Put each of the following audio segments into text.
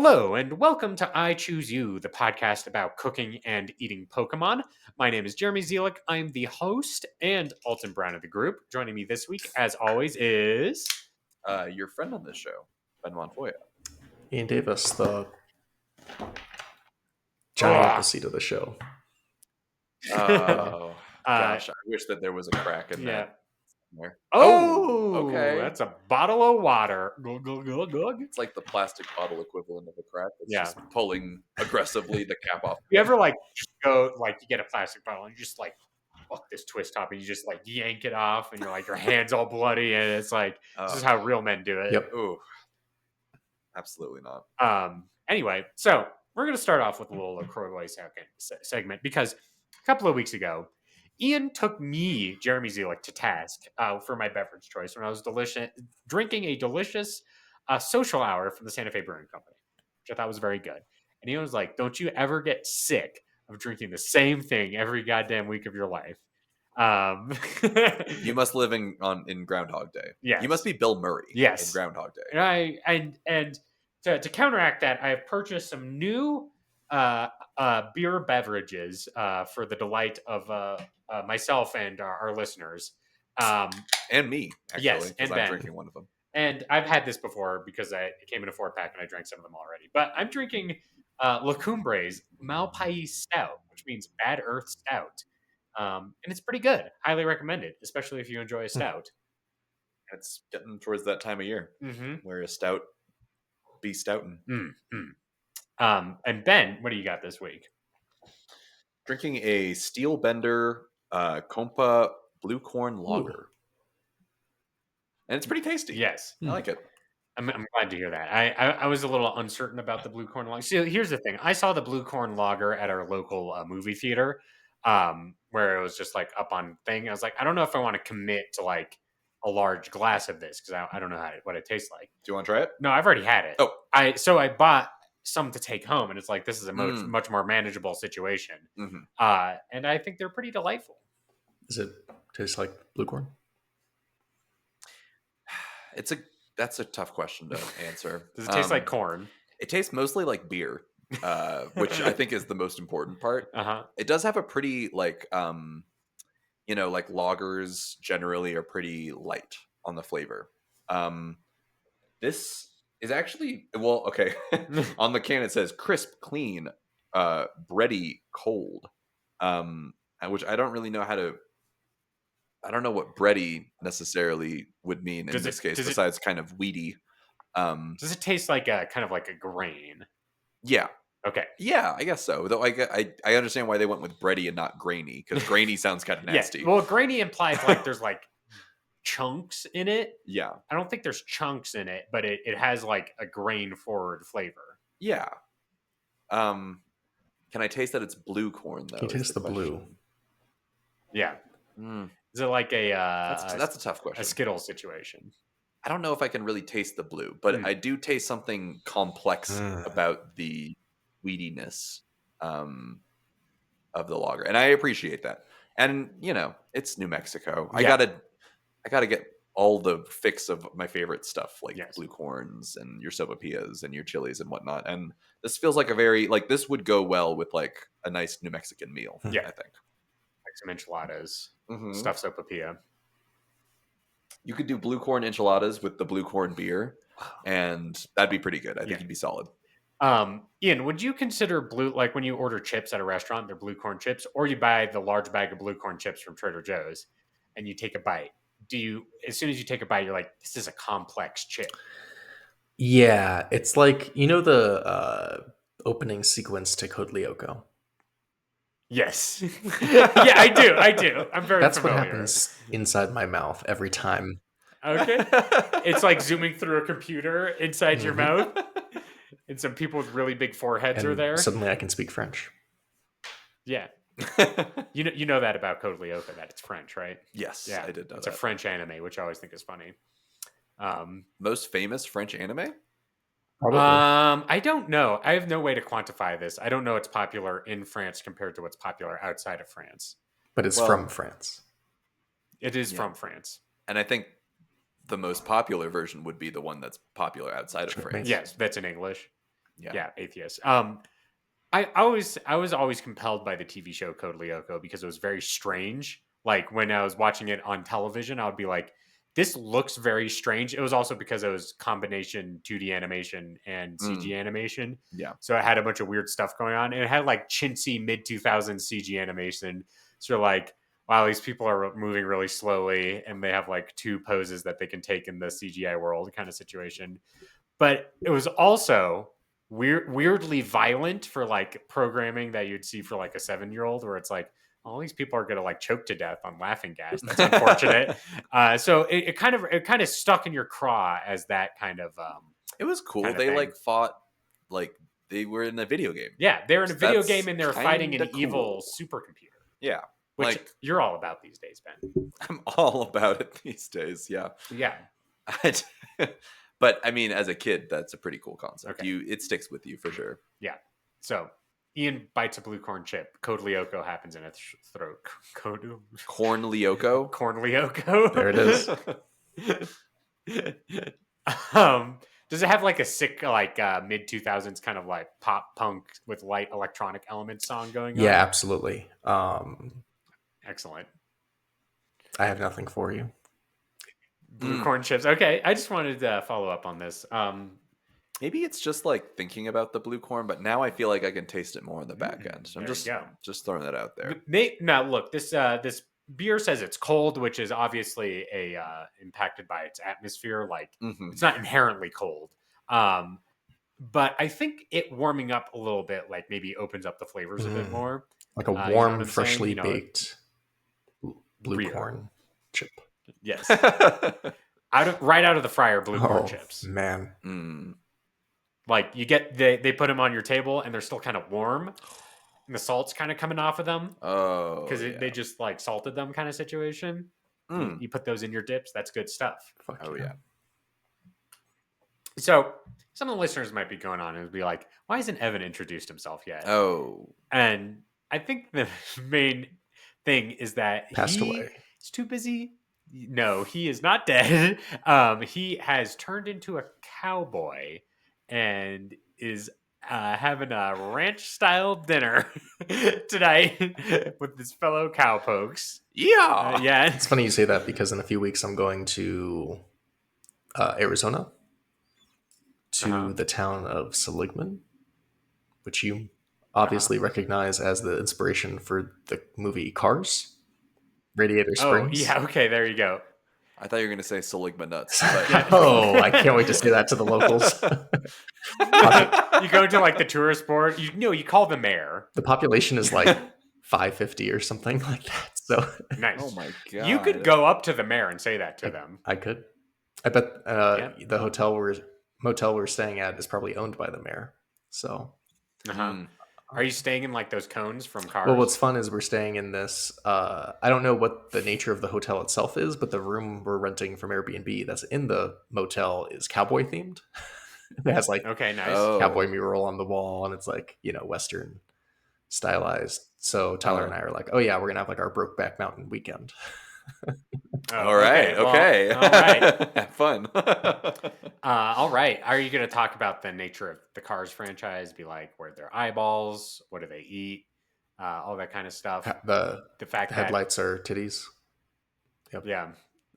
Hello, and welcome to I Choose You, the podcast about cooking and eating Pokemon. My name is Jeremy Zielik. I'm the host and Alton Brown of the group. Joining me this week, as always, is... your friend on this show, Ben Montoya. Ian Davis, the giant opposite of the show. Oh, gosh. I wish that there was a crack in that. Somewhere. Okay. That's a bottle of water. It's like the plastic bottle equivalent of a crack. It's just pulling aggressively the cap off. You ever just go, you get a plastic bottle and you just this twist top and you just yank it off and you're your hand's all bloody and it's this is how real men do it. Yep. Ooh. Absolutely not. Anyway, so we're going to start off with a little LaCroix segment because a couple of weeks ago, Ian took me, Jeremy Zielik, to task for my beverage choice when I was drinking a delicious social hour from the Santa Fe Brewing Company, which I thought was very good. And Ian was like, don't you ever get sick of drinking the same thing every goddamn week of your life. You must live in Groundhog Day. Yes. You must be Bill Murray in Groundhog Day. And to counteract that, I have purchased some new beer beverages for the delight of myself and our listeners. And me, actually, yes, because I'm drinking one of them. And I've had this before because it came in a 4-pack and I drank some of them already. But I'm drinking La Cumbre's Malpais Stout, which means Bad Earth Stout. And it's pretty good. Highly recommended, especially if you enjoy a stout. It's getting towards that time of year where a stout be stoutin'. And Ben, what do you got this week? Drinking a Steel Bender Compa Blue Corn Lager. Ooh. And it's pretty tasty. Yes. I like it. I'm glad to hear that. I was a little uncertain about the Blue Corn Lager. So here's the thing. I saw the Blue Corn Lager at our local movie theater where it was just up on thing. I was like, I don't know if I want to commit to a large glass of this because I don't know what it tastes like. Do you want to try it? No, I've already had it. Oh. I bought some to take home and it's this is a much more manageable situation. And I think they're pretty delightful. Does it taste like blue corn? That's a tough question to answer. Does it taste like corn? It tastes mostly like beer, which I think is the most important part. It does have a pretty lagers generally are pretty light on the flavor. This is actually okay. On the can it says crisp, clean, bready, cold, which I don't really know how to. I don't know what bready necessarily would mean in this case, besides kind of weedy. Does it taste like a grain? Yeah. Okay. Yeah, I guess so. Though I understand why they went with bready and not grainy, because grainy sounds kind of nasty. Yeah. Well, grainy implies there's chunks in it. Yeah. I don't think there's chunks in it, but it has a grain forward flavor. Yeah. Can I taste that it's blue corn though? Can you taste the blue? Yeah. Is it a that's a tough question. A Skittles situation? I don't know if I can really taste the blue, but I do taste something complex about the weediness of the lager, and I appreciate that. And it's New Mexico. Yeah. I gotta get all the fix of my favorite stuff, blue corns and your sopapillas and your chilies and whatnot. And this feels like a very this would go well with a nice New Mexican meal. Yeah, I think some enchiladas, stuffed sopapilla. You could do blue corn enchiladas with the blue corn beer, and that'd be pretty good. I think you'd be solid. Ian, would you consider blue, when you order chips at a restaurant, they're blue corn chips, or you buy the large bag of blue corn chips from Trader Joe's and you take a bite? As soon as you take a bite, you're this is a complex chip? Yeah, it's the opening sequence to Code Lyoko. Yes. Yeah, I do. I'm very That's familiar. What happens inside my mouth every time. Okay. It's zooming through a computer inside your mouth. And some people with really big foreheads are there. Suddenly I can speak French. Yeah. You know that about Code Lyoko, that it's French, right? Yes, yeah, I did know it's that. It's a French anime, which I always think is funny. Most famous French anime? Probably. I don't know. I have no way to quantify this. I don't know what's popular in France compared to what's popular outside of France. But it's from France. It is from France. And I think the most popular version would be the one that's popular outside of France. Yes, that's in English. Yeah, atheist. I was always compelled by the TV show Code Lyoko because it was very strange. Like when I was watching it on television, I would be like, this looks very strange. It was also because it was combination 2D animation and CG animation. Yeah. So it had a bunch of weird stuff going on. And it had like chintzy mid-2000s CG animation. So you're like, wow, these people are moving really slowly and they have like two poses that they can take in the CGI world kind of situation. But it was also weirdly violent for like programming that you'd see for like a 7-year-old, where it's like, all these people are gonna like choke to death on laughing gas. That's unfortunate. So it kind of stuck in your craw as that kind of it was cool. kind of They thing. like fought like they were in a video game. Yeah, they're in a video That's game and they're fighting an kinda evil cool. supercomputer. Yeah. Which Like you're all about these days, Ben. I'm all about it these days. Yeah. Yeah. But I mean, as a kid, that's a pretty cool concept. Okay. It sticks with you for sure. Yeah. So Ian bites a blue corn chip. Code Lyoko happens in its throat. Code Corn Lyoko. Corn Lyoko. There it is. Does it have like a sick like mid 2000s kind of like pop punk with light electronic elements song going on? Yeah, absolutely. Excellent. I have nothing for you. Blue corn chips. Okay, I just wanted to follow up on this. Maybe it's just like thinking about the blue corn, but now I feel like I can taste it more on the back end. So I'm there you go. just throwing that out there. Now look, this beer says it's cold, which is obviously impacted by its atmosphere. Like it's not inherently cold, but I think it warming up a little bit, like maybe opens up the flavors a bit more. Like a You know warm, what I'm freshly saying? You know, baked blue Brio. corn chip. Yes, right out of the fryer, blue corn chips. Man. Like you get they put them on your table and they're still kind of warm, and the salt's kind of coming off of them. Oh, because they just like salted them kind of situation. You put those in your dips. That's good stuff. Oh yeah. So some of the listeners might be going on and be like, "Why hasn't Evan introduced himself yet?" Oh, and I think the main thing is that Passed away. He's too busy. No, he is not dead. He has turned into a cowboy and is having a ranch-style dinner tonight with his fellow cowpokes. yeah. Yeah. It's funny you say that because in a few weeks I'm going to Arizona to the town of Seligman, which you obviously recognize as the inspiration for the movie Cars, Radiator Springs. Oh, yeah. Okay, there you go. I thought you were going to say Seligman nuts. Oh, I can't wait to say that to the locals. You go to like the tourist board. You call the mayor. The population is like 550 or something like that. So nice. Oh my god! You could go up to the mayor and say that to them. I could. I bet the motel we're staying at is probably owned by the mayor. So. Are you staying in like those cones from Cars? Well, what's fun is we're staying in this. I don't know what the nature of the hotel itself is, but the room we're renting from Airbnb that's in the motel is cowboy themed. It has like okay, nice cowboy mural on the wall, and it's like Western stylized. So Tyler and I are like, oh yeah, we're gonna have like our Brokeback Mountain weekend. All right, okay. All right. Have fun. All right. Are you going to talk about the nature of the Cars franchise? Be like, where are their eyeballs? What do they eat? All that kind of stuff. The fact the headlights are titties. Yep. Yeah.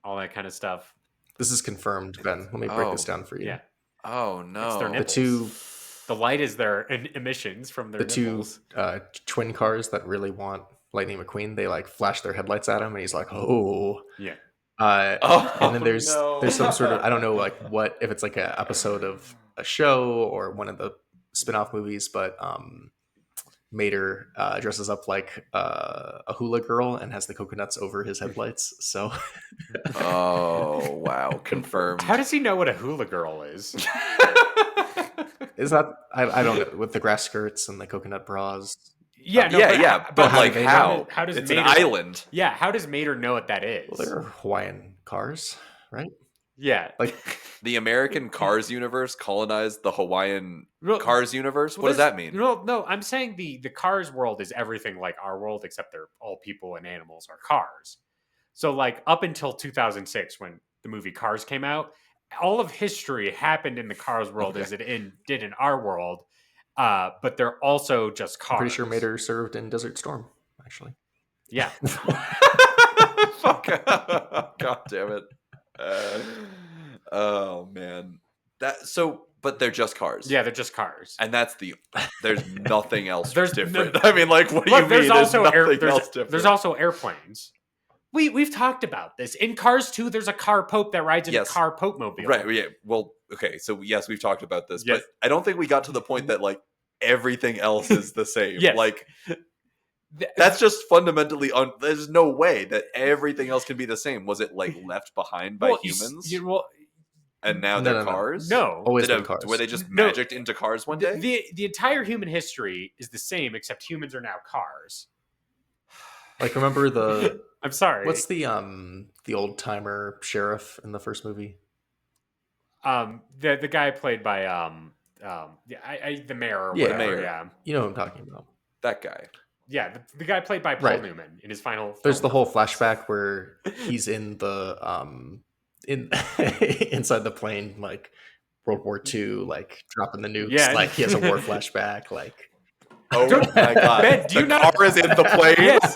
All that kind of stuff. This is confirmed, Ben. Let me break this down for you. Yeah. Oh no. It's their nipples. The light is their emissions from their nipples. Two twin cars that really want Lightning McQueen, they like flash their headlights at him and he's like, oh yeah. And then there's some sort of, I don't know like what, if it's like an episode of a show or one of the spin-off movies, but Mater dresses up like a hula girl and has the coconuts over his headlights. So oh wow, confirmed. How does he know what a hula girl is? Is that I don't know, with the grass skirts and the coconut bras? Yeah, but like how does it's Mater, an island? Yeah, how does Mater know what that is? Well, they're Hawaiian cars, right? Yeah, like the American Cars universe colonized the Hawaiian Cars universe. What does that mean? No, I'm saying the Cars world is everything like our world, except they're all people and animals are cars. So like up until 2006, when the movie Cars came out, all of history happened in the Cars world as it did in our world, but they're also just cars. I'm pretty sure Mater served in Desert Storm, actually. Yeah. Fuck. God damn it. Oh man. But they're just cars. Yeah, they're just cars. And there's nothing else There's different. I mean, like, what do you mean? There's also different. There's also airplanes. We've talked about this. In Cars 2, there's a car Pope that rides in a car Pope mobile. Right, yeah. Well, okay, so yes, we've talked about this, Yes. but I don't think we got to the point that, like, everything else is the same. Yes. Like, that's just fundamentally there's no way that everything else can be the same. Was it, like, left behind by humans? And now they're cars? No. Always been cars. Were they just magicked into cars one day? The entire human history is the same, except humans are now cars. Like, remember the... I'm sorry. What's the old timer sheriff in the first movie? The guy played by the mayor or whatever. The mayor. Yeah. You know what I'm talking about. That guy. Yeah, the guy played by Paul Newman in his final. There's the whole flashback where he's in the inside the plane, like World War II, like dropping the nukes. Yeah. Like he has a war flashback. Like, oh my god, Ben, do you not? Car is in the plane. Yes.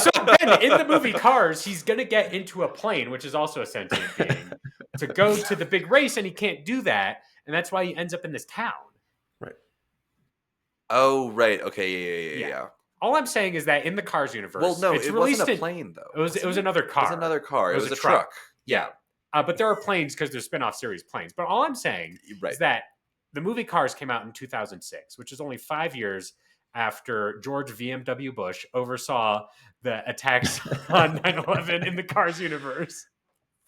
So Ben, in the movie Cars, he's gonna get into a plane, which is also a sentient being, to go to the big race, and he can't do that, and that's why he ends up in this town. Right. Oh, right. Okay. Yeah. All I'm saying is that in the Cars universe, well, no, it wasn't a plane though. It was another car. It was another car. It was a truck. Yeah. But there are planes because there's spin-off series planes. But all I'm saying is that the movie Cars came out in 2006, which is only 5 years after George VMW Bush oversaw the attacks on 9/11 in the Cars universe.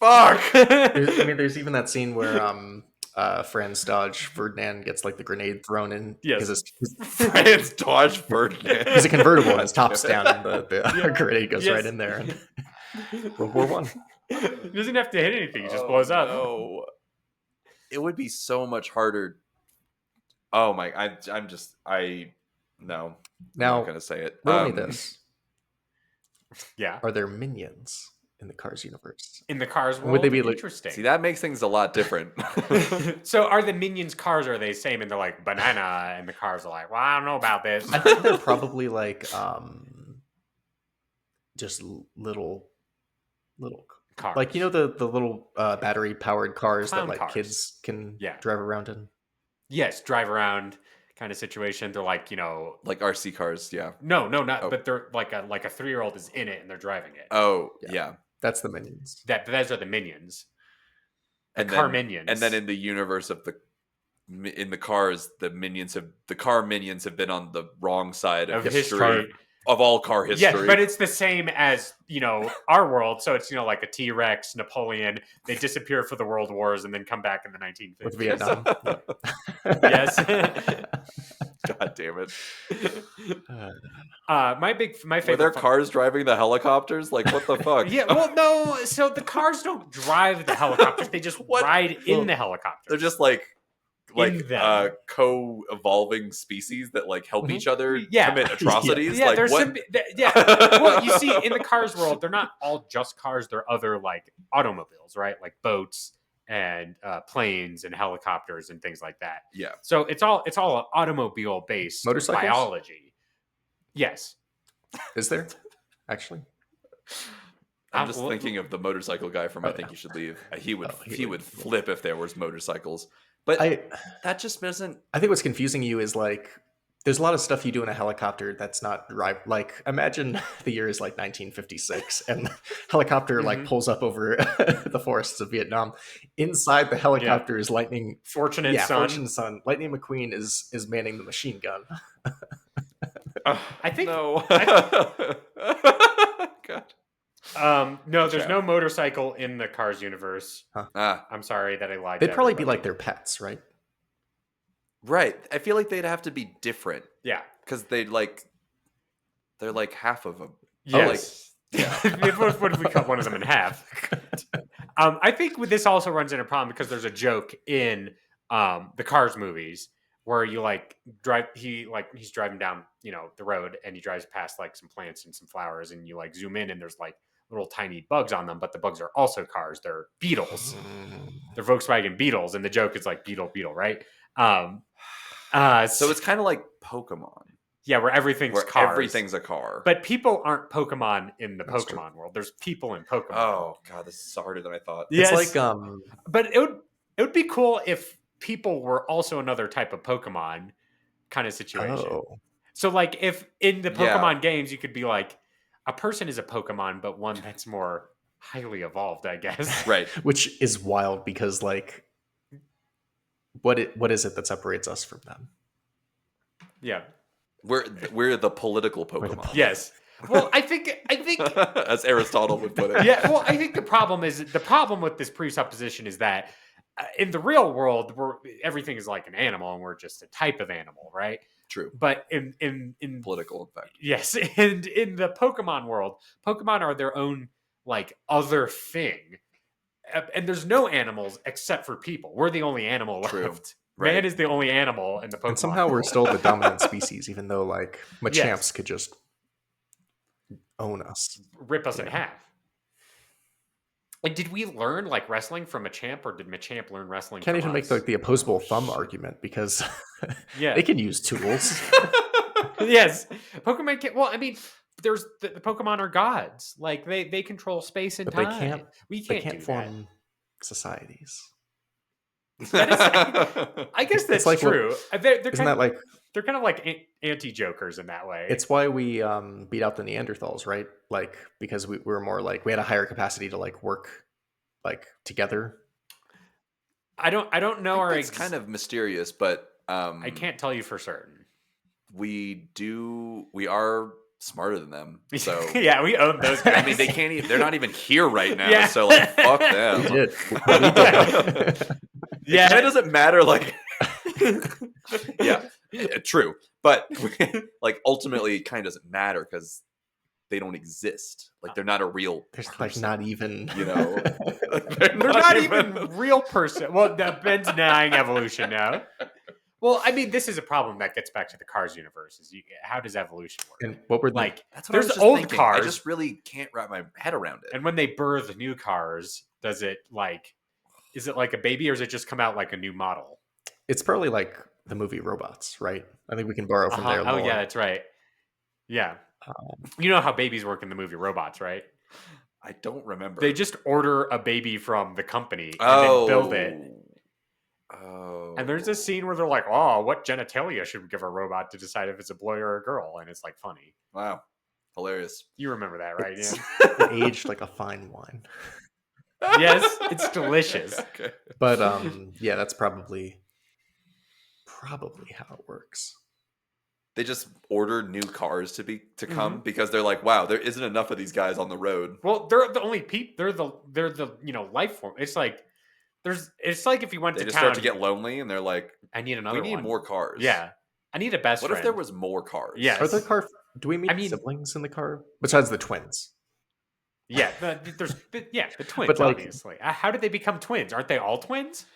Fuck! There's even that scene where Franz Dodge Ferdinand gets like the grenade thrown in. Yes. Franz Dodge Ferdinand. He's a convertible and his top's down and the grenade goes right in there. And World War I. He doesn't have to hit anything. He just blows up. No. It would be so much harder. Oh my! No. Now, I'm not gonna say it. Tell me this. Yeah. Are there minions in the Cars universe? In the Cars world? Would they be like, interesting? See, that makes things a lot different. So are the minions cars, or are they the same and they're like banana and the cars are like, well, I don't know about this. I think they're probably like just little cars. Like, you know, the little battery powered cars Clown that like cars. kids can drive around in? Yes, drive around kind of situation. They're like, you know, like RC cars, yeah. No, not. But they're like a 3-year-old is in it and they're driving it. Oh, yeah. That's the minions. Those are the minions. Car minions. And then in the universe of in the cars, the car minions have been on the wrong side of history. Of all car history. Yes, but it's the same as, you know, our world. So it's, you know, like a T-Rex, Napoleon. They disappear for the World Wars and then come back in the 1950s. With Vietnam. Yes. God damn it. My favorite. Were there cars driving the helicopters? Like, what the fuck? Yeah, well, no. So the cars don't drive the helicopters. They just ride in the helicopters. They're just like co-evolving species that like help each other commit atrocities. Yeah, like there's what? Well, you see, in the Cars world, they're not all just cars. They're other like automobiles, right? Like boats and planes and helicopters and things like that. Yeah. So it's all automobile based Motorcycles? biology. Yes. Is there actually? I'm just thinking of the motorcycle guy from I Think You Should Leave. He would flip if there was motorcycles. But that just doesn't... I think what's confusing you is like, there's a lot of stuff you do in a helicopter that's not drive. Like, imagine the year is like 1956 and the helicopter like pulls up over the forests of Vietnam. Inside the helicopter is Lightning... Fortunate Son. Lightning McQueen is manning the machine gun. I think... No. God. No, there's no motorcycle in the Cars universe. Huh. I'm sorry that I lied. They'd probably be like their pets, right? Right. I feel like they'd have to be different. Yeah. Because they're like half of them. Yes. What if we cut one of them in half? I think this also runs into a problem because there's a joke in the Cars movies where you like he's driving down, you know, the road and he drives past like some plants and some flowers and you like zoom in and there's like little tiny bugs on them, but the bugs are also cars. They're beetles. They're Volkswagen Beetles, and the joke is like beetle, right? So it's kind of like Pokemon, yeah, where everything's where cars. everything's a car. But people aren't Pokemon in the That's Pokemon true. world. There's people in Pokemon. Oh god, this is harder than I thought. Yes. It's like But it would be cool if people were also another type of Pokemon kind of situation. oh, So like if in the Pokemon games you could be like a person is a Pokemon, but one that's more highly evolved, I guess. Right. which is wild because like, what is it that separates us from them? Yeah. We're the political Pokemon. Yes. Well, I think as Aristotle would put it. yeah. Well, I think the problem with this presupposition is that in the real world, everything is like an animal, and we're just a type of animal, right? True. But in Political, in fact. yes, and in the Pokemon world, Pokemon are their own like other thing, and there's no animals except for people. We're the only animal True. left. Right. Man is the only animal in the Pokemon. And somehow we're still the dominant species, even though like Machamps Yes. could just own us. Rip us in half. And did we learn like wrestling from Machamp, or did Machamp learn wrestling? Can't from even make us? like the opposable thumb argument because Yeah. they can use tools. Yes, Pokemon can. Well, I mean, there's the Pokemon are gods. Like they control space and But they time. can't- We They can't can't do form societies. I guess that's like what- true. They're Isn't kind that of, like they're kind of like anti-jokers in that way. it's why we beat out the Neanderthals, right? Like because we were more like we had a higher capacity to like work like together. I don't know our. It's kind of mysterious, but I can't tell you for certain. We are smarter than them. So yeah, we own those guys. I mean, they can't even. They're not even here right now. Yeah. So like, fuck We them. did. Yeah, It doesn't matter. Like, yeah, true. But like, ultimately, it kind of doesn't matter because they don't exist. Like, they're not a real. There's person, like not even you know. they're not even real person. Well, Ben's denying evolution now. Well, I mean, this is a problem that gets back to the Cars universe. How does evolution work? And what were Like, That's what I there's was just old thinking. cars, I just really can't wrap my head around it. and when they birth new cars, does it like? Is it like a baby, or does it just come out like a new model? it's probably like the movie Robots, right? I think we can borrow from their Oh lore. yeah, that's right. Yeah, Um, you know how babies work in the movie Robots, right? I don't remember. They just order a baby from the company and oh, then build it. Oh, And there's this scene where they're like, "Oh, what genitalia should we give a robot to decide if it's a boy or a girl?" And it's like funny. wow, hilarious. You remember that, right? it's- Yeah. it aged like a fine wine. Yes, it's delicious. Okay. But yeah, that's probably how it works. They just order new cars to come because they're like, wow, there isn't enough of these guys on the road. Well, they're the only people. They're the life form. It's like It's like if you went They to just town. start to get lonely, and they're like, I need another. we need one. more cars. Yeah, I need a best What friend. if there was more cars? Yes. Are the car? Do we meet I mean- siblings in the car besides the twins? Yeah, there's the twins. But, like- obviously, how did they become twins? Aren't they all twins?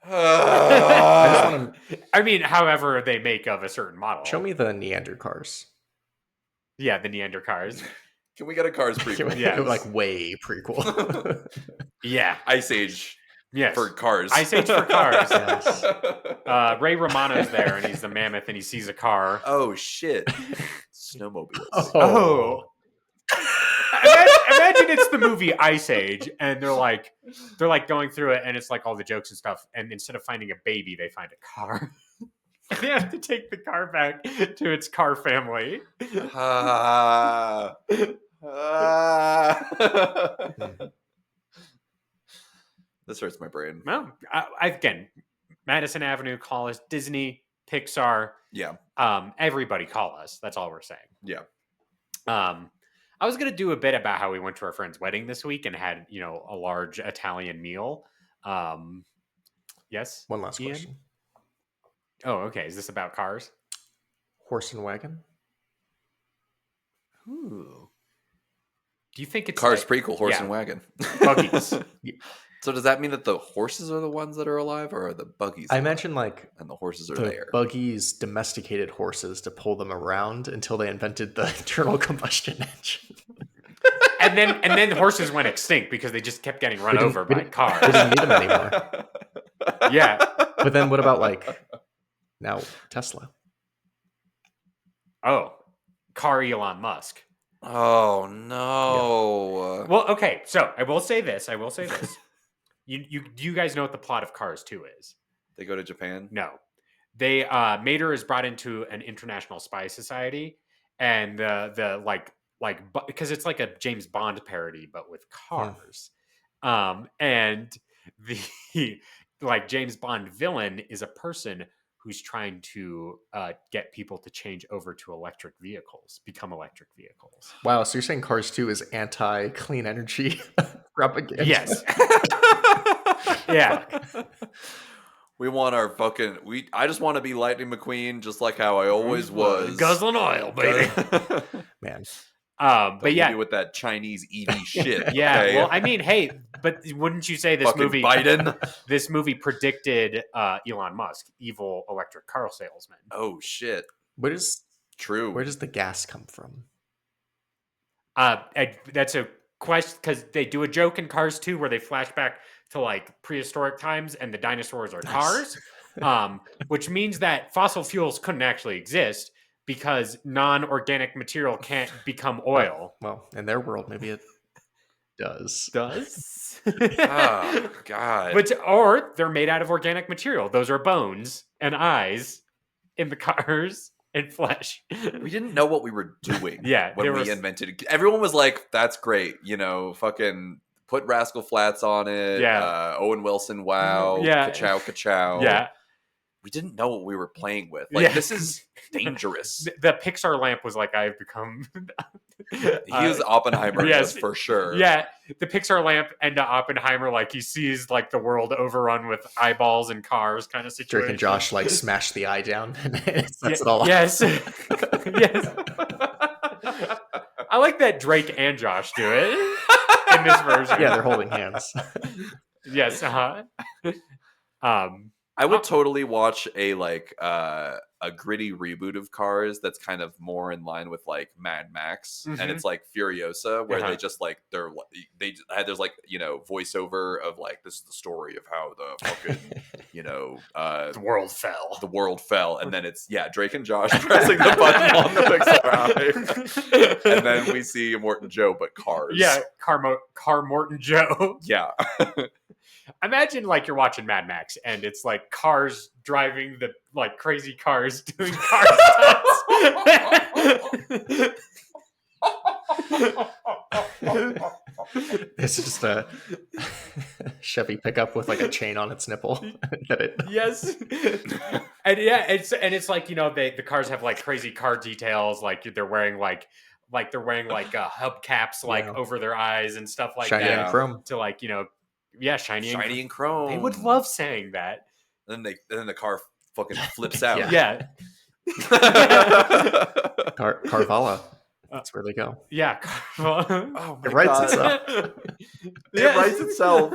I just want I mean, however they make of a certain model. to show me the Neander cars. Yeah, the Neandercars. Can we get a Cars prequel? Yeah. Like way prequel. Yeah. Ice Age Yes. for cars. Ice Age for cars. Yes. Ray Romano's there, and he's the mammoth, and he sees a car. Oh shit! Snowmobiles. Oh. Imagine it's the movie Ice Age, and they're like going through it, and it's like all the jokes and stuff. And instead of finding a baby, they find a car. And they have to take the car back to its car family. Ah. Ah. This hurts my brain. Well, again, Madison Avenue, call us Disney, Pixar. Yeah. Everybody call us. That's all we're saying. Yeah. I was gonna do a bit about how we went to our friend's wedding this week and had a large Italian meal. Yes. One last Ian? question. Oh, okay. Is this about cars? Horse and wagon. Ooh. Do you think it's Cars like prequel, Horse yeah. and Wagon. buggies? So does that mean that the horses are the ones that are alive, or are the buggies? I alive imagine like and the horses are the there. buggies domesticated horses to pull them around until they invented the internal combustion engine. then horses went extinct because they just kept getting run over by cars. We didn't need them anymore. Yeah. But then what about like now Tesla? Oh, car Elon Musk. Oh no. Well, okay. So I will say this. You guys know what the plot of Cars 2 is? They go to Japan? No. They Mater is brought into an international spy society, and because it's like a James Bond parody but with cars. And the like James Bond villain is a person who's trying to get people to change over to become electric vehicles. Wow, so you're saying Cars 2 is anti-clean energy propaganda? Yes. Yeah. We want our fucking. I just want to be Lightning McQueen, just like how I always was. Guzzling oil, baby. Man. But yeah, with that Chinese EV shit. Yeah. Okay? Well, I mean, hey, but wouldn't you say this Fucking movie, Biden? This movie predicted Elon Musk, evil electric car salesman? Oh shit! Where does the gas come from? That's a question because they do a joke in Cars 2 where they flash back to like prehistoric times and the dinosaurs are cars, which means that fossil fuels couldn't actually exist because non-organic material can't become oil. Well, in their world, maybe it does. Oh God! Or they're made out of organic material. Those are bones and eyes in the cars and flesh. We didn't know what we were doing. Yeah, when we invented it. Everyone was like, "That's great," fucking. Put Rascal Flatts on it. Yeah. Owen Wilson. Wow. Yeah. Ka-chow. Yeah. We didn't know what we were playing with. Like, this is dangerous. The Pixar lamp was like, I've become. He was Oppenheimer, yes, for sure. Yeah. The Pixar lamp and Oppenheimer, like, he sees, like, the world overrun with eyeballs and cars kind of situation. Drake and Josh, like, smash the eye down and sets it all off. Yes. Yes. I like that Drake and Josh do it in this version. Yeah, they're holding hands. Yes. I would totally watch a gritty reboot of Cars that's kind of more in line with like Mad Max, and it's like Furiosa, where they just like there's like voiceover of like, this is the story of how the fucking the world fell, and then it's Drake and Josh pressing the button on the Pixar eye, and then we see Morton Joe, but Cars. Yeah, Car Morton Joe. Yeah. Imagine like you're watching Mad Max and it's like cars driving the like crazy cars doing car stunts. It's just a Chevy pickup with like a chain on its nipple. Yes. And it's like, the cars have like crazy car details, like they're wearing like hubcaps over their eyes and stuff like shiny that. And chrome. To like, shiny and chrome. They would love saying that. And then the car fucking flips out. Yeah. Carvala. That's where they go. Yeah. Oh my it writes God. itself. It writes itself.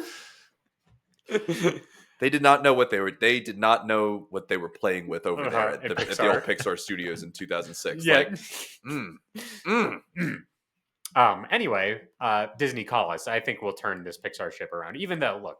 They did not know what they were playing with over there at the old Pixar studios in 2006. Yeah. Like, Anyway, Disney, call us. I think we'll turn this Pixar ship around. Even though, look,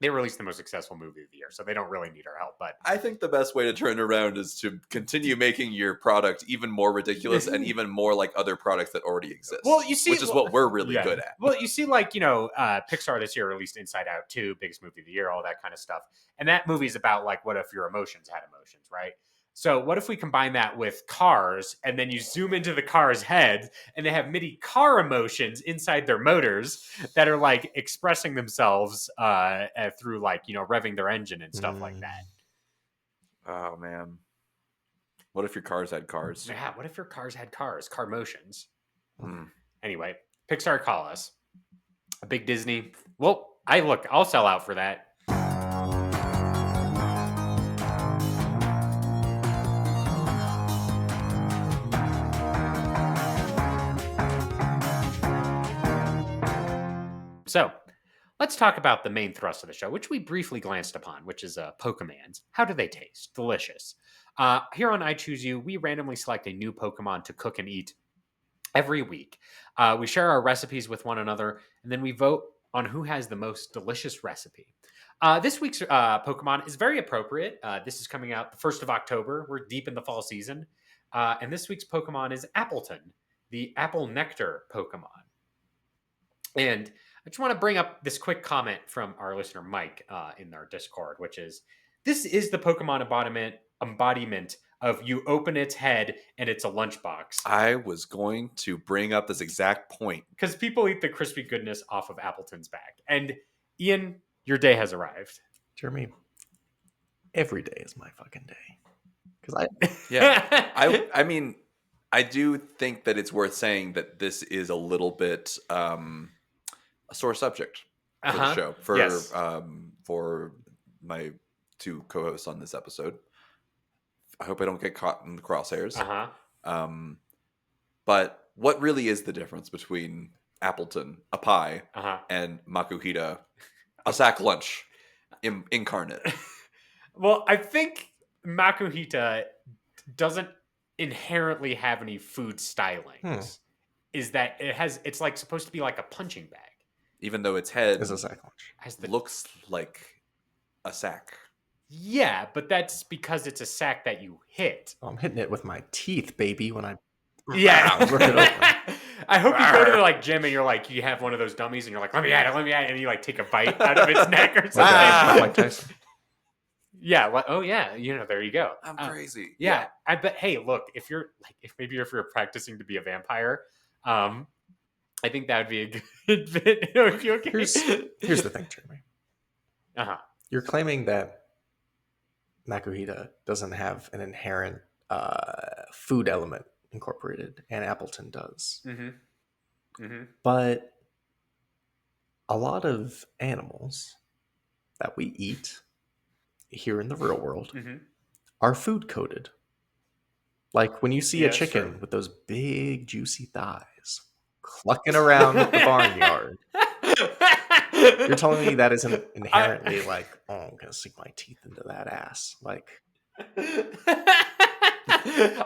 they released the most successful movie of the year, so they don't really need our help. But I think the best way to turn it around is to continue making your product even more ridiculous and even more like other products that already exist. Well, you see, which is what we're really good at. Well, you see, like, Pixar this year released Inside Out 2, biggest movie of the year, all that kind of stuff. And that movie's about like, what if your emotions had emotions, right? So what if we combine that with cars, and then you zoom into the car's head, and they have MIDI car emotions inside their motors that are like expressing themselves through like, revving their engine and stuff like that. Oh man. What if your cars had cars? Yeah, what if your cars had cars? Car motions. Anyway, Pixar, call us. A big Disney. Well, I'll sell out for that. So, let's talk about the main thrust of the show, which we briefly glanced upon, which is Pokemans. How do they taste? Delicious. Here on I Choose You, we randomly select a new Pokemon to cook and eat. every week. We share our recipes with one another, and then we vote on who has the most delicious recipe. This week's Pokemon is very appropriate. This is coming out the 1st of October. We're deep in the fall season. And this week's Pokemon is Appletun, the apple nectar Pokemon. And I just want to bring up this quick comment from our listener Mike in our Discord, which is, this is the Pokemon embodiment of you open its head and it's a lunchbox. I was going to bring up this exact point. Because people eat the crispy goodness off of Appleton's back. And Ian, your day has arrived. Jeremy, every day is my fucking day. Because I mean, I do think that it's worth saying that this is a little bit a sore subject for the show for my two co-hosts on this episode. I hope I don't get caught in the crosshairs. But what really is the difference between Appletun, a pie, and Makuhita, a sack lunch incarnate? Well, I think Makuhita doesn't inherently have any food stylings. Is that it's like supposed to be like a punching bag. Even though its head is a sack lunch. Looks like a sack. Yeah, but that's because it's a sack that you hit. I'm hitting it with my teeth, baby, when I rip it open. I hope you go to the gym and you're like, you have one of those dummies and you're like, let me at it, and you like take a bite out of its neck or something. Like Tyson. Yeah. Oh, yeah. There you go. I'm crazy. Yeah. I bet. Hey, look, if you're practicing to be a vampire, I think that would be a good fit. Okay. Here's the thing, Jeremy. You're claiming that Makuhita doesn't have an inherent food element incorporated, and Appletun does. But a lot of animals that we eat here in the real world are food coded. Like when you see a chicken with those big juicy thighs clucking around the barnyard, you're telling me that isn't inherently like, oh, I'm gonna sink my teeth into that ass. Like,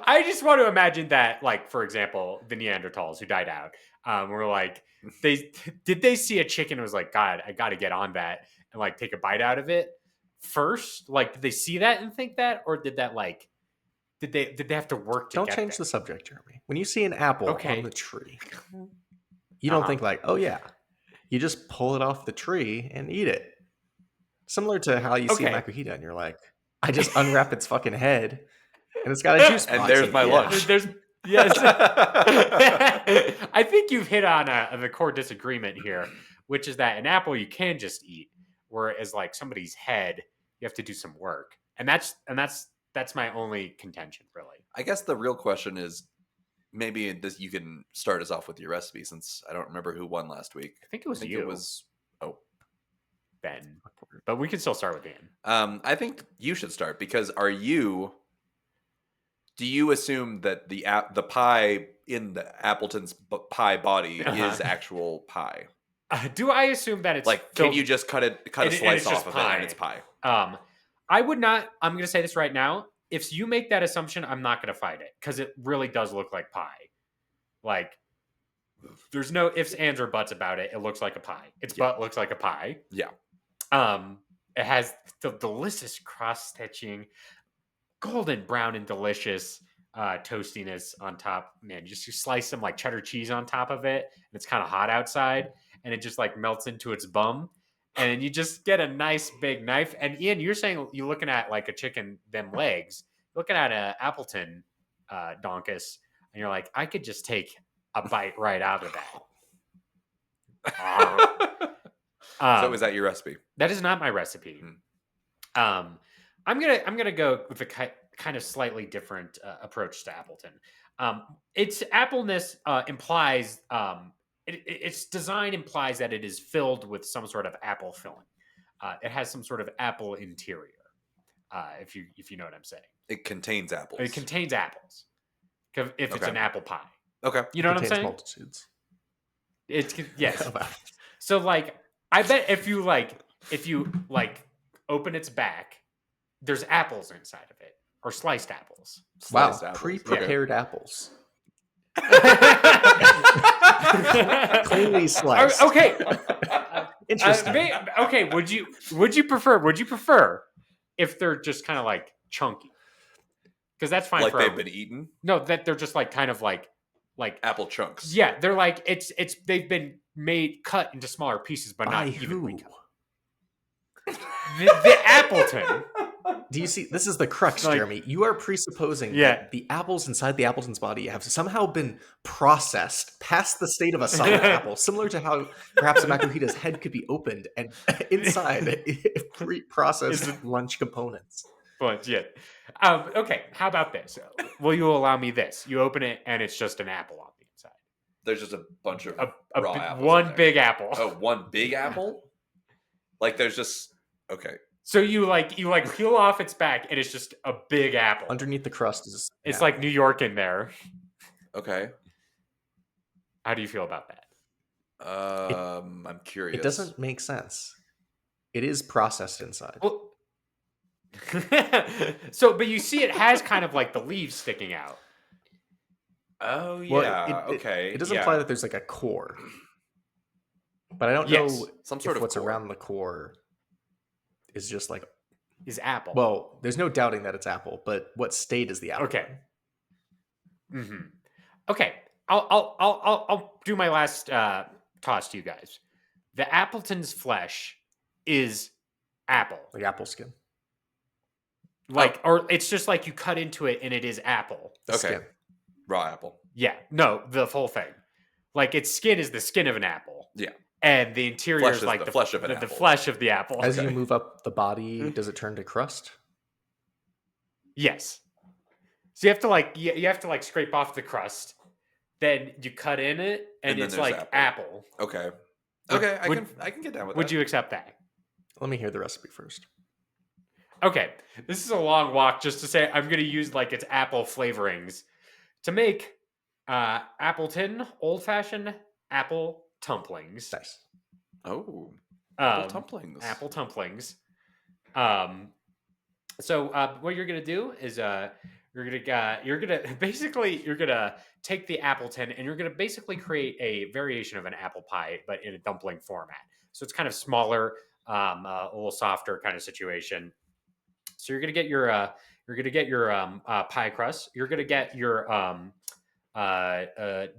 I just want to imagine that, like, for example, the Neanderthals who died out were like, did they see a chicken and was like, God, I got to get on that and like take a bite out of it first? Like, did they see that and think that, or did that like, did they have to work to don't get change there? the subject, Jeremy. When you see an apple on the tree, you don't think like, oh yeah, you just pull it off the tree and eat it. Similar to how you see Makuhita and you're like, I just unwrap its fucking head and it's got a juice box. And there's my lunch. Yes. I think you've hit on the core disagreement here, which is that an apple you can just eat, whereas like somebody's head, you have to do some work. And that's my only contention, really. I guess the real question is, maybe this you can start us off with your recipe, since I don't remember who won last week. I think it was you. It was Ben, but we can still start with Ben. I think you should start, because do you assume that the pie in the Appleton's pie body is actual pie? Do I assume that it's like, can you just cut a slice off of it and it's pie? I would not. I'm going to say this right now. If you make that assumption, I'm not going to fight it, because it really does look like pie. Like, there's no ifs, ands, or buts about it. It looks like a pie. Its butt looks like a pie. Yeah. It has the delicious cross-stitching, golden brown and delicious toastiness on top. Man, you slice some like cheddar cheese on top of it, and it's kind of hot outside, and it just like melts into its bum. And then you just get a nice big knife. And Ian, you're saying you're looking at like a chicken, them legs, looking at an Appletun donkus, and you're like, I could just take a bite right out of that. So is that your recipe? That is not my recipe. I'm gonna go with a kind of slightly different approach to Appletun. Its appleness implies its design implies that it is filled with some sort of apple filling. It has some sort of apple interior. If you know what I'm saying. It contains apples. It contains apples. If it's an apple pie. Okay. You know what I'm saying? Multitudes. Yes. So like, I bet if you open its back, there's apples inside of it, or sliced apples. Pre-prepared apples. Cleanly sliced. Okay. Interesting. Okay. Would you prefer if they're just kind of like chunky? Because that's fine. Like for they've been eaten? No, that they're just like kind of like apple chunks. Yeah, they're like it's they've been cut into smaller pieces, but By not evenly who? cut. The Appletun. Do you see? This is the crux, Like- Jeremy. You are presupposing Yeah. that the apples inside the Appleton's body have somehow been processed past the state of a solid apple, similar to how perhaps a Makuhita's head could be opened and inside pre-processed lunch components. But yeah. Okay, how about this? Will you allow me this? You open it and it's just an apple on the inside. There's just a bunch of A raw apples. one in there. big apple. Oh, one big apple? Like there's just okay. So you peel off its back and it's just a big apple. Underneath the crust is It's like New York in there. Okay. How do you feel about that? I'm curious. It doesn't make sense. It is processed inside. Well, so, but you see, it has kind of like the leaves sticking out. Oh yeah. Well, okay. It does yeah. imply that there's like a core, but I don't Yes, know some sort if of what's core. around the core is just like. Is apple. Well, there's no doubting that it's apple, but what state is the apple? Okay. Mm-hmm. Okay. I'll do my last toss to you guys. The Appleton's flesh is apple. Like apple skin. Or it's just like you cut into it and it is apple. The Okay. skin. Raw apple. Yeah. No, the full thing. Like its skin is the skin of an apple. Yeah. And the interior Flesh is is like the flesh of an the apple. flesh of the apple. As Okay. you move up the body, does it turn to crust? Yes. So you have to you have to scrape off the crust. Then you cut in it and And then it's there's like apple. Okay. Would- Okay. would- I can get down with Would that. you accept that? Let me hear the recipe first. Okay. This is a long walk just to say I'm going to use its apple flavorings to make Appletun old-fashioned apple dumplings. Nice. Oh. Apple Um, dumplings. Apple dumplings. So what you're gonna do is you're gonna take the Appletun and you're gonna basically create a variation of an apple pie, but in a dumpling format. So it's kind of smaller, a little softer kind of situation. So you're gonna get your pie crust. You're gonna get your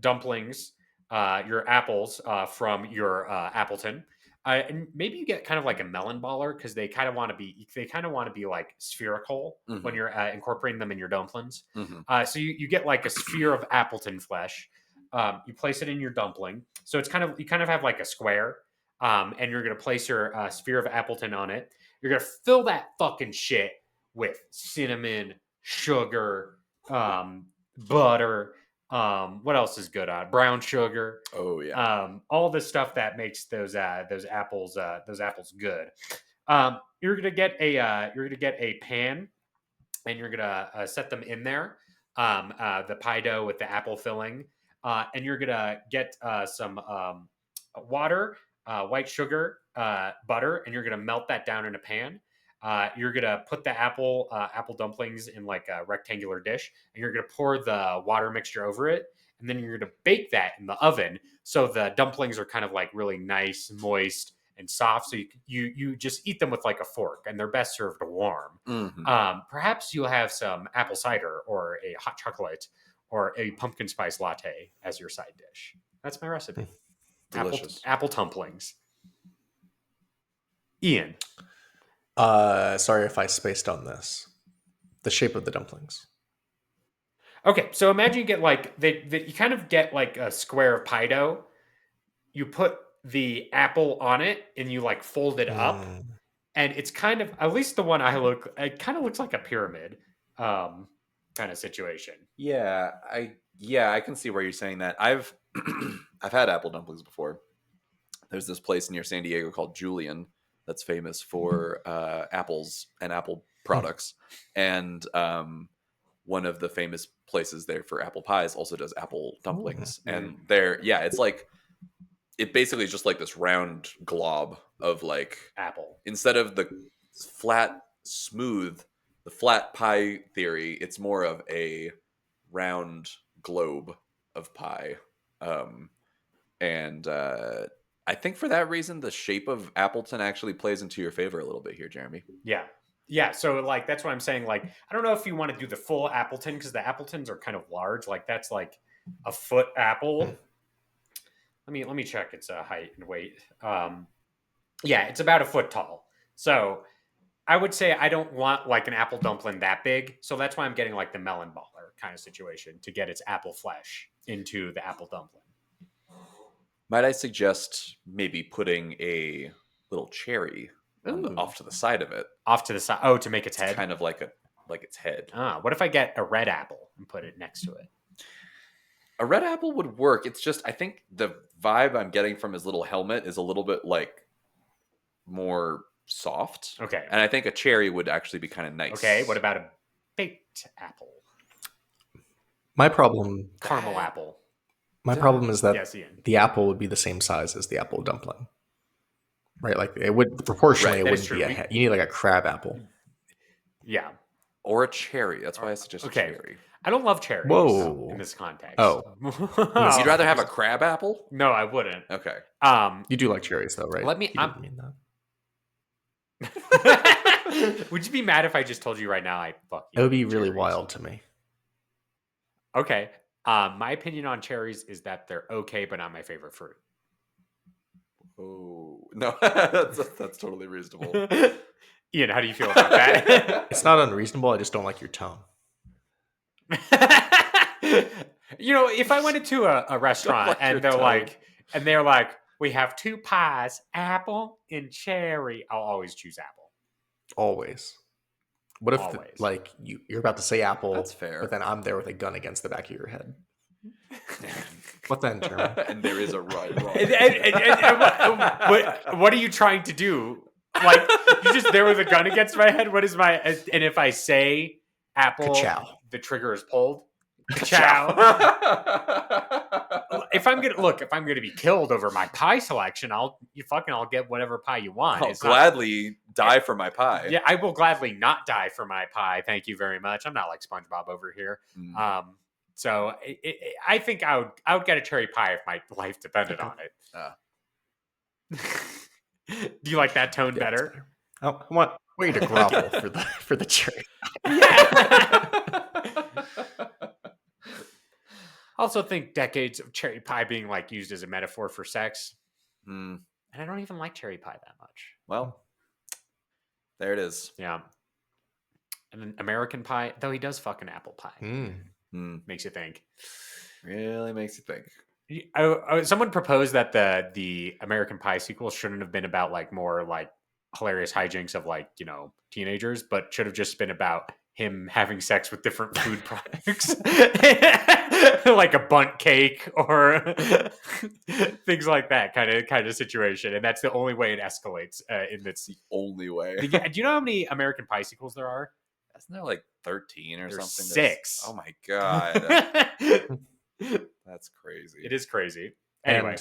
dumplings, your apples from your Appletun. And maybe you get kind of like a melon baller because they kind of want to be like spherical when you're incorporating them in your dumplings. Mm-hmm. So you get like a sphere of Appletun flesh. You place it in your dumpling, so you kind of have like a square, and you're gonna place your sphere of Appletun on it. You're gonna fill that fucking shit with cinnamon, sugar, butter. What else is good on brown sugar? Oh yeah. All the stuff that makes those apples good. You're gonna get a pan, and you're gonna set them in there. The pie dough with the apple filling, and you're gonna get some water, white sugar, butter, and you're gonna melt that down in a pan. You're gonna put the apple dumplings in like a rectangular dish, and you're gonna pour the water mixture over it, and then you're gonna bake that in the oven. So the dumplings are kind of like really nice, moist, and soft. So you just eat them with like a fork, and they're best served warm. Mm-hmm. Perhaps you'll have some apple cider or a hot chocolate or a pumpkin spice latte as your side dish. That's my recipe. Delicious. Apple dumplings. Ian. Sorry if I spaced on this. The shape of the dumplings. Okay, so imagine you get you kind of get like a square of pie dough. You put the apple on it and you fold it up, and it's kind of, at least the one it kind of looks like a pyramid kind of situation. Yeah, I can see where you're saying that. I've had apple dumplings before. There's this place near San Diego called Julian that's famous for apples and apple products, and one of the famous places there for apple pies also does apple dumplings. And it basically is just like this round glob of apple. Instead of the flat pie theory, it's more of a round globe of pie. And I think for that reason, the shape of Appleton actually plays into your favor a little bit here, Jeremy. Yeah, so like that's what I'm saying. Like, I don't know if you want to do the full Appleton because the Appletons are kind of large. Like that's like a foot apple. Let me check its height and weight. Yeah, it's about a foot tall. So I would say I don't want like an apple dumpling that big. So that's why I'm getting like the melon baller kind of situation to get its apple flesh into the apple dumpling. Might I suggest maybe putting a little cherry off to the side of it? Off to the side. Oh, to make its head? It's kind of like its head. What if I get a red apple and put it next to it? A red apple would work. It's just I think the vibe I'm getting from his little helmet is a little bit like more soft. Okay. And I think a cherry would actually be kind of nice. Okay, what about a baked apple? My problem Caramel apple. My problem is that Yes, Ian. the apple would be the same size as the apple dumpling, right? Like it would proportionally, Right, it that is wouldn't be true. You need like a crab apple. Yeah. Or a cherry. That's why I suggest Okay. a cherry. I don't love cherries Whoa. in this context. Oh. You'd rather have a crab apple? No, I wouldn't. Okay. You do like cherries though, right? Let me- You didn't mean that. Would you be mad if I just told you right now I fuck you? It would be with really cherries? wild to me. Okay. My opinion on cherries is that they're okay, but not my favorite fruit. Oh no, that's totally reasonable. Ian, how do you feel about that? It's not unreasonable. I just don't like your tone. You know, if I went into a restaurant like and your they're like, we have two pies, apple and cherry, I'll always choose apple. Always. What if Always. like you're about to say apple? That's fair. But then I'm there with a gun against the back of your head. What then, Jeremy? And there is a right wrong. What are you trying to do? Like, you just there with a gun against my head? What is my... And if I say apple, Ka-chow. the trigger is pulled? Ka-chow. If I'm gonna be killed over my pie selection, I'll get whatever pie you want. I'll It's not- gladly die for my pie. Yeah, I will gladly not die for my pie. Thank you very much. I'm not like SpongeBob over here. Mm. So I think I would get a cherry pie if my life depended on it. Do you like that tone Yeah, it's better? I want you to grovel for the cherry. Yeah. Also think decades of cherry pie being like used as a metaphor for sex. Mm. And I don't even like cherry pie that much. Well, there it is. Yeah. And then American pie, though he does fuck an apple pie. Mm. Makes you think. Really makes you think. Someone proposed that the American Pie sequel shouldn't have been about like more like hilarious hijinks of like, you know, teenagers, but should have just been about him having sex with different food products. Like a bunt cake or things like that kind of situation. And that's the only way it escalates in this. The only way. Do you know how many American Pie sequels there are? Isn't there like 13 or There's something? 6. Oh my god. That's crazy. It is crazy. Anyway.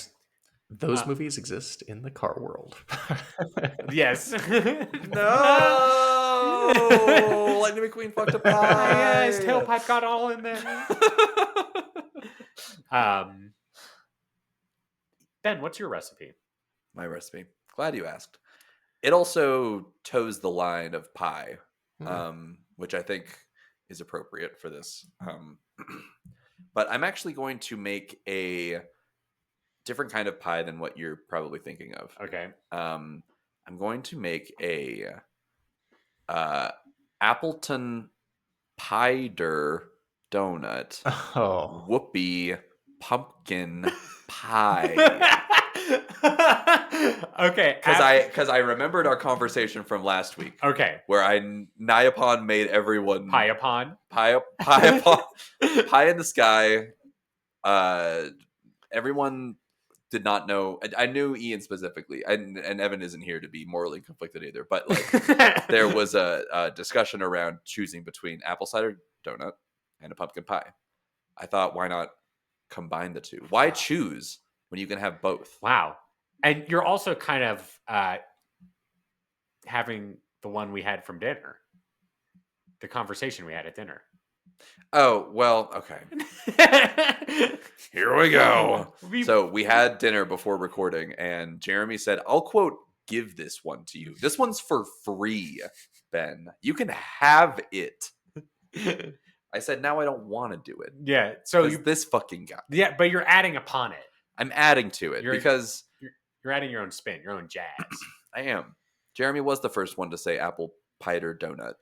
And those movies exist in the car world. Yes. No! Lightning McQueen fucked a pie. Yes, tailpipe got all in there. Ben, what's your recipe? My recipe. Glad you asked. It also toes the line of pie, which I think is appropriate for this. But I'm actually going to make a different kind of pie than what you're probably thinking of. Okay. I'm going to make a Appletun pieder donut. Oh. Whoopie pumpkin pie. Okay. Because I remembered our conversation from last week. Okay. Where I nigh upon made everyone Pie upon. pie in the sky. Everyone did not know. I knew Ian specifically, and Evan isn't here to be morally conflicted either. But like, there was a discussion around choosing between apple cider donut and a pumpkin pie. I thought, why not combine the two? Why choose when you can have both? Wow. And you're also kind of having the one we had from dinner, the conversation we had at dinner. Oh, well, okay. Here we go. So we had dinner before recording, and Jeremy said, I'll quote, give this one to you. This one's for free, Ben. You can have it. I said, now I don't want to do it. Yeah. So this fucking guy. Yeah, but you're adding upon it. I'm adding to it because you're adding your own spin, your own jazz. I am. Jeremy was the first one to say apple cider donut.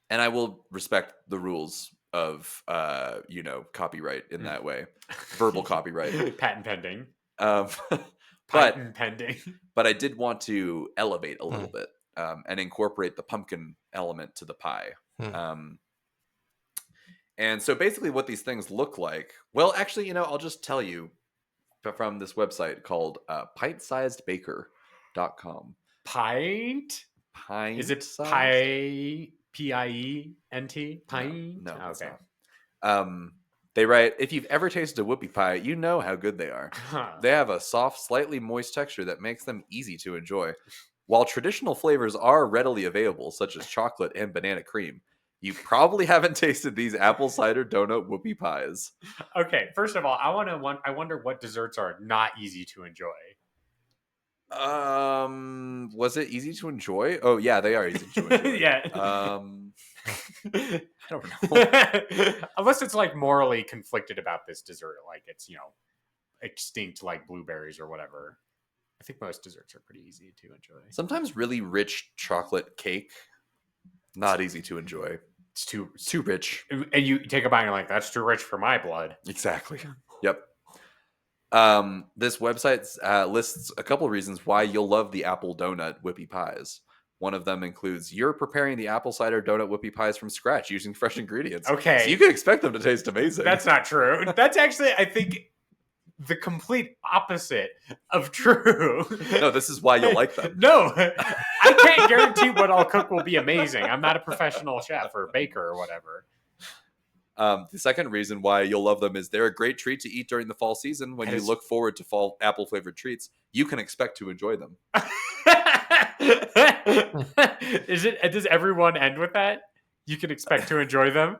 And I will respect the rules of, copyright in that way. Verbal copyright. Patent pending. Patent pending. But I did want to elevate a little bit and incorporate the pumpkin element to the pie. And so basically what these things look like, well, actually, I'll just tell you from this website called pint-sizedbaker.com. Pint? Pint? Is it pie? P-I-E-N-T? Pint? No, okay. They write, if you've ever tasted a whoopie pie, you know how good they are. They have a soft, slightly moist texture that makes them easy to enjoy. While traditional flavors are readily available, such as chocolate and banana cream, you probably haven't tasted these apple cider donut whoopie pies. Okay, first of all, I wonder what desserts are not easy to enjoy. Was it easy to enjoy? Oh yeah, they are easy to enjoy. Yeah. I don't know. Unless it's like morally conflicted about this dessert, like it's extinct, like blueberries or whatever. I think most desserts are pretty easy to enjoy. Sometimes really rich chocolate cake, not easy to enjoy. It's too rich. And you take a bite and you're like, that's too rich for my blood. Exactly. Yep. This website lists a couple reasons why you'll love the apple donut whoopie pies. One of them includes you're preparing the apple cider donut whoopie pies from scratch using fresh ingredients. Okay. So you can expect them to taste amazing. That's not true. That's actually, I think, the complete opposite of true. No, this is why you'll like them. No, I can't guarantee what I'll cook will be amazing. I'm not a professional chef or baker or whatever. The second reason why you'll love them is they're a great treat to eat during the fall season. When you look forward to fall apple flavored treats, you can expect to enjoy them. Does everyone end with that? You can expect to enjoy them?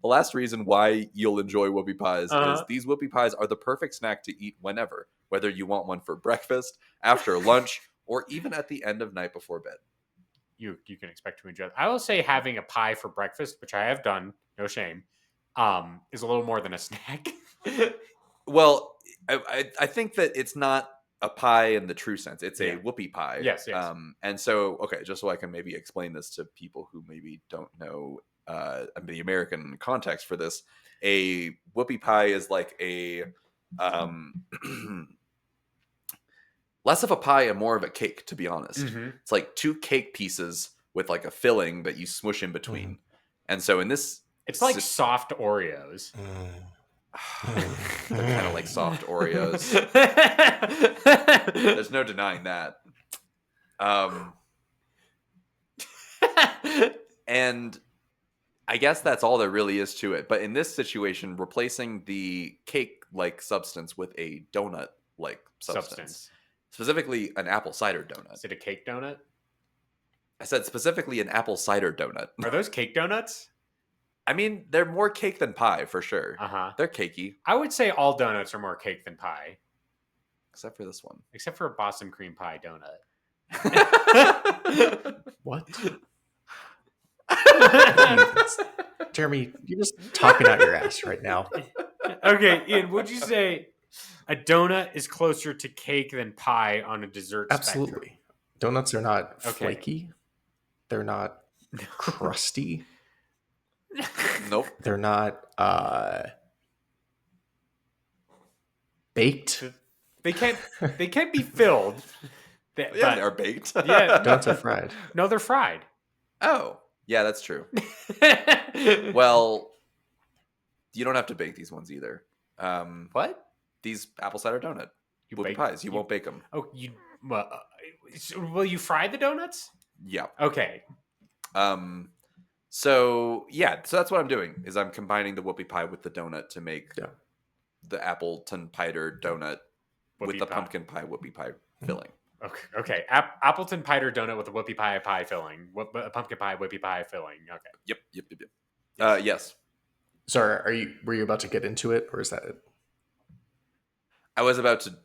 The last reason why you'll enjoy whoopie pies is these whoopie pies are the perfect snack to eat whenever, whether you want one for breakfast, after lunch, or even at the end of night before bed. You can expect to enjoy it. I will say having a pie for breakfast, which I have done, no shame, is a little more than a snack. Well, I think that it's not a pie in the true sense. It's a whoopie pie. Yes. And so, okay, just so I can maybe explain this to people who maybe don't know the American context for this, a whoopie pie is like a less of a pie and more of a cake, to be honest. Mm-hmm. It's like two cake pieces with like a filling that you smush in between. Mm. And so in this, it's like soft Oreos. They're kind of like soft Oreos. There's no denying that. And I guess that's all there really is to it. But in this situation, replacing the cake-like substance with a donut-like substance. Specifically, an apple cider donut. Is it a cake donut? I said specifically an apple cider donut. Are those cake donuts? I mean, they're more cake than pie, for sure. They're cakey. I would say all donuts are more cake than pie. Except for this one. Except for a Boston cream pie donut. What? Jeremy, you're just talking out your ass right now. Okay, Ian, would you say a donut is closer to cake than pie on a dessert Absolutely. spectrum? Donuts are not flaky. They're not crusty. Nope. They're not baked. They can't be filled. They're baked. Yeah, donuts are fried. No, they're fried. Oh, yeah, that's true. Well, you don't have to bake these ones either. What? These apple cider donut whoopie pies. You won't bake them. Oh, will you fry the donuts? Yeah. Okay. So that's what I'm doing. Is I'm combining the whoopie pie with the donut to make the Appletun cider donut with the pumpkin pie whoopie pie filling. Okay. Appleton Pie donut with a whoopie pie filling. A pumpkin pie, whoopie pie filling. Okay. Yep. Yes. Yes. Sorry, were you about to get into it, or is that it? I was about to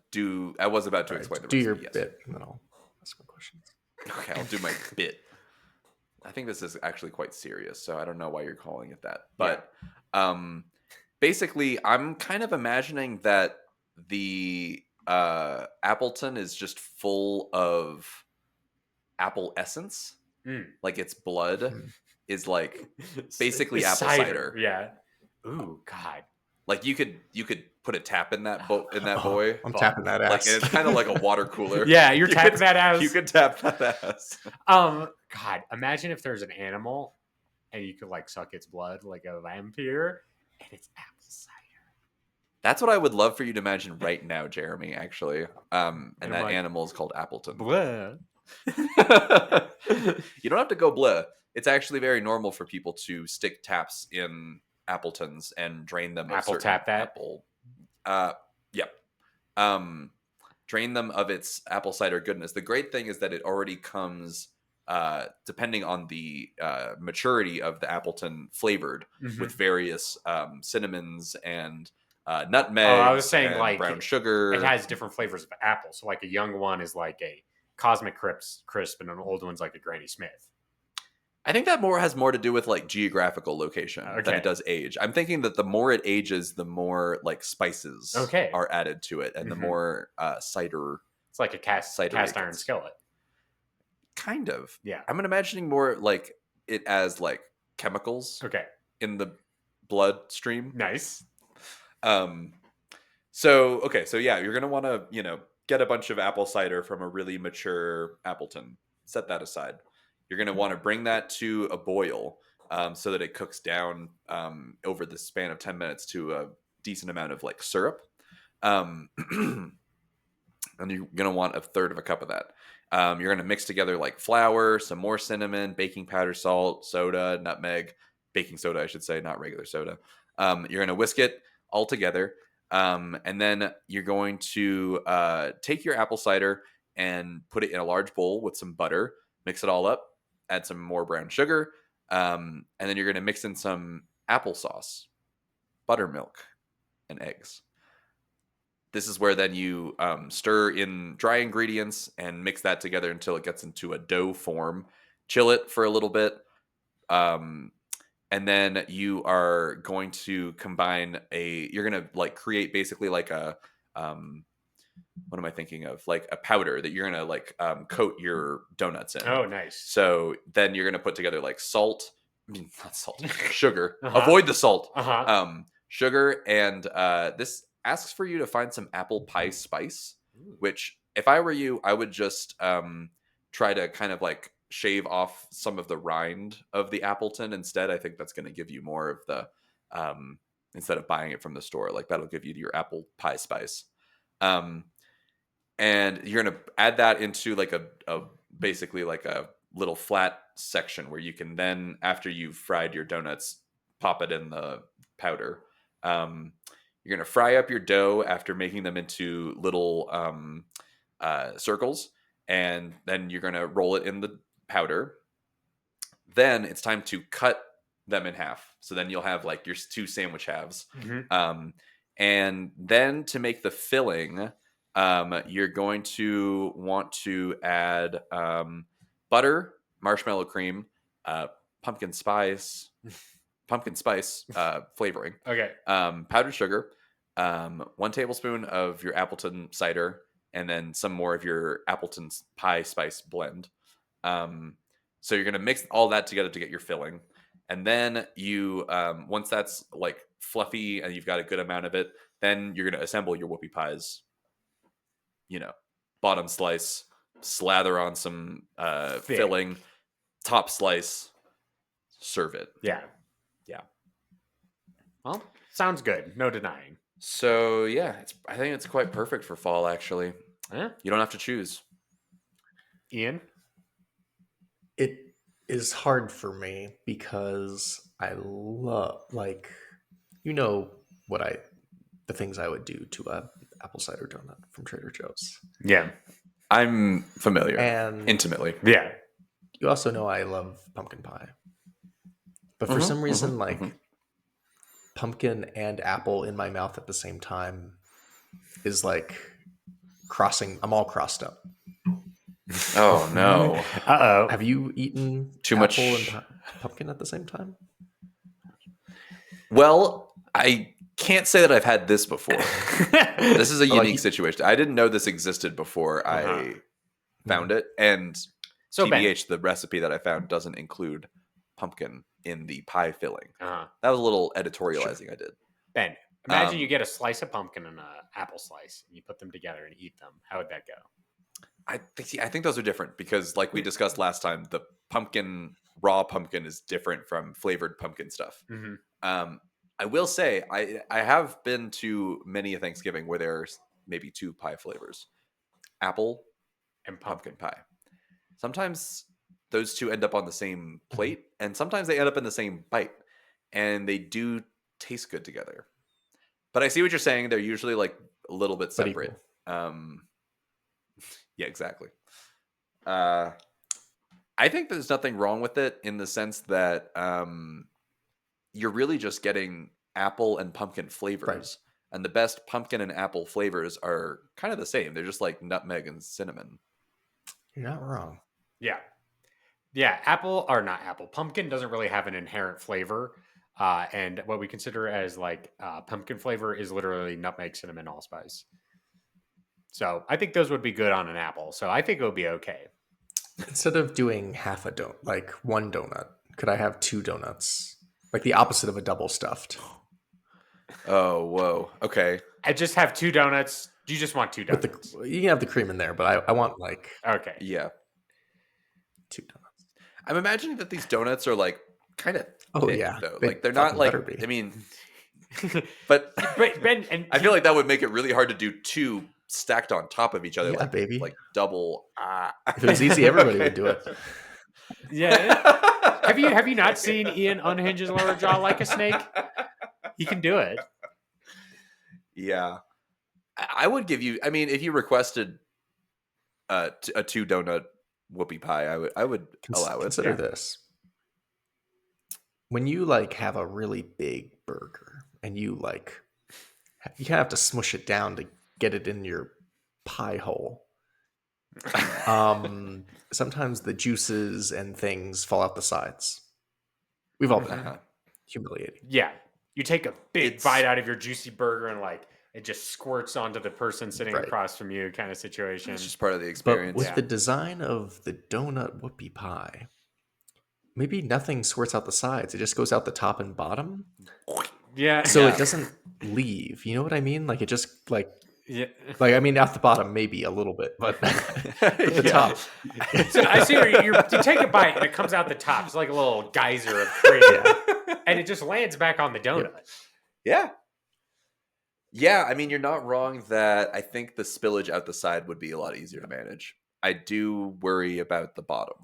explain the Do your recipe. Yes. bit, and then I'll ask my questions. Okay, I'll do my bit. I think this is actually quite serious, so I don't know why you're calling it that. But basically, I'm kind of imagining that the Appleton is just full of apple essence. Like its blood is like basically apple cider. Yeah. Ooh, God. Like you could put a tap in that boy. I'm tapping that Like ass. and it's kind of like a water cooler. Yeah, you're tapping that ass. You could tap that ass. God, imagine if there's an animal and you could like suck its blood like a vampire, and it's apple cider. That's what I would love for you to imagine right now, Jeremy. Actually, and that like, animal is called Appleton. Blah. You don't have to go blah. It's actually very normal for people to stick taps in Appletons and drain them. Apple tap that. Apple. Yep. Drain them of its apple cider goodness. The great thing is that it already comes, depending on the maturity of the Appleton, flavored with various cinnamons and nutmeg. Oh, I was saying like brown sugar. It has different flavors of apple. So like a young one is like a Cosmic Crisp, and an old one's like a Granny Smith. I think that has more to do with like geographical location than it does age. I'm thinking that the more it ages, the more like spices are added to it, and the more cider. It's like a cast iron skillet. Kind of. Yeah. I'm imagining more like it as like chemicals. In the bloodstream. Nice. So yeah, you're gonna want to get a bunch of apple cider from a really mature Appleton. Set that aside. You're going to want to bring that to a boil so that it cooks down over the span of 10 minutes to a decent amount of like syrup. And you're going to want a third of a cup of that. You're going to mix together like flour, some more cinnamon, baking powder, salt, soda, nutmeg, baking soda, I should say, not regular soda. You're going to whisk it all together. And then you're going to take your apple cider and put it in a large bowl with some butter, mix it all up. Add some more brown sugar, and then you're going to mix in some applesauce, buttermilk, and eggs. This is where then you stir in dry ingredients and mix that together until it gets into a dough form. Chill it for a little bit, and then you are going to you're going to like create basically like a what am I thinking of? Like a powder that you're going to like coat your donuts in. Oh, nice. So then you're going to put together like sugar. Avoid the salt. Sugar. And this asks for you to find some apple pie spice, which if I were you, I would just try to kind of like shave off some of the rind of the Appleton instead. I think that's going to give you more of the, instead of buying it from the store, like that'll give you your apple pie spice. And you're going to add that into like a basically like a little flat section where you can then, after you've fried your donuts, pop it in the powder. You're going to fry up your dough after making them into little circles. And then you're going to roll it in the powder. Then it's time to cut them in half. So then you'll have like your two sandwich halves. And then to make the filling, you're going to want to add butter, marshmallow cream, pumpkin spice flavoring. Powdered sugar, 1 tablespoon of your Appleton cider, and then some more of your Appleton pie spice blend. So you're going to mix all that together to get your filling. And then you, once that's like fluffy and you've got a good amount of it, then you're going to assemble your whoopie pies. Bottom slice, slather on some filling, top slice, serve it. Yeah. Well, sounds good. No denying. So yeah, I think it's quite perfect for fall. Actually, you don't have to choose. Ian, it is hard for me because I love the things I would do to a apple cider donut from Trader Joe's. Yeah. I'm familiar. And Intimately. Yeah. you also know I love pumpkin pie. But for some reason, pumpkin and apple in my mouth at the same time is like I'm all crossed up. Oh no. Uh-oh. Have you eaten Too apple much and pumpkin at the same time? Well, I can't say that I've had this before. This is a Like- unique situation. I didn't know this existed before I found it. And So Ben, TBH, the recipe that I found doesn't include pumpkin in the pie filling. uh-huh. That was a little editorializing I did. Ben, imagine Um, you get a slice of pumpkin and an apple slice, and you put them together and eat them. How would that go? I think those are different because, like we discussed last time, the raw pumpkin is different from flavored pumpkin stuff. Mm-hmm. I will say I have been to many a Thanksgiving where there's maybe 2 pie flavors, apple And pumpkin pie. Sometimes those 2 end up on the same plate, and sometimes they end up in the same bite, and they do taste good together. But I see what you're saying. They're usually like a little bit But separate. equal. Yeah, exactly. I think there's nothing wrong with it in the sense that you're really just getting apple and pumpkin flavors. Right. And the best pumpkin and apple flavors are kind of the same. They're just like nutmeg and cinnamon. You're not wrong. Yeah. Yeah, pumpkin doesn't really have an inherent flavor. And what we consider as like pumpkin flavor is literally nutmeg, cinnamon, allspice. So I think those would be good on an apple. So I think it would be okay. Instead of doing half a donut, like one donut, could I have 2 donuts? Like the opposite of a double stuffed. Oh, whoa. Okay. I just have 2 donuts. You just want 2 With donuts. you can have the cream in there, but I want like Okay. Yeah. 2 donuts. I'm imagining that these donuts are like kind of thick, yeah. though. They Like they're not fucking like, better be. I mean, but Ben, and I feel like that would make it really hard to do 2 stacked on top of each other. Yeah, like, baby. Like double. If it was easy, everybody would do it. yeah. Have you not seen Ian unhinge his lower jaw like a snake? He can do it. Yeah. I would give you, I mean, if you requested a 2 donut whoopie pie, I would allow it. Consider Yeah. this. When you like have a really big burger and you kind of have to smush it down to get it in your pie hole. Sometimes the juices and things fall out the sides. We've all been there. Humiliating. Yeah. You take a big It's- bite out of your juicy burger and like it just squirts onto the person sitting Right. across from you kind of situation. It's just part of the But experience. with Yeah. the design of the donut whoopie pie, maybe nothing squirts out the sides. It just goes out the top and bottom. Yeah. So Yeah. it doesn't leave. You know what I mean? Like it just Yeah. I mean out the bottom maybe a little bit, but at the Yeah. top. So I see where you take a bite and it comes out the top. It's like a little geyser of cream. And it just lands back on the donut. Yeah. Yeah, I mean, you're not wrong that I think the spillage out the side would be a lot easier to manage. I do worry about the bottom.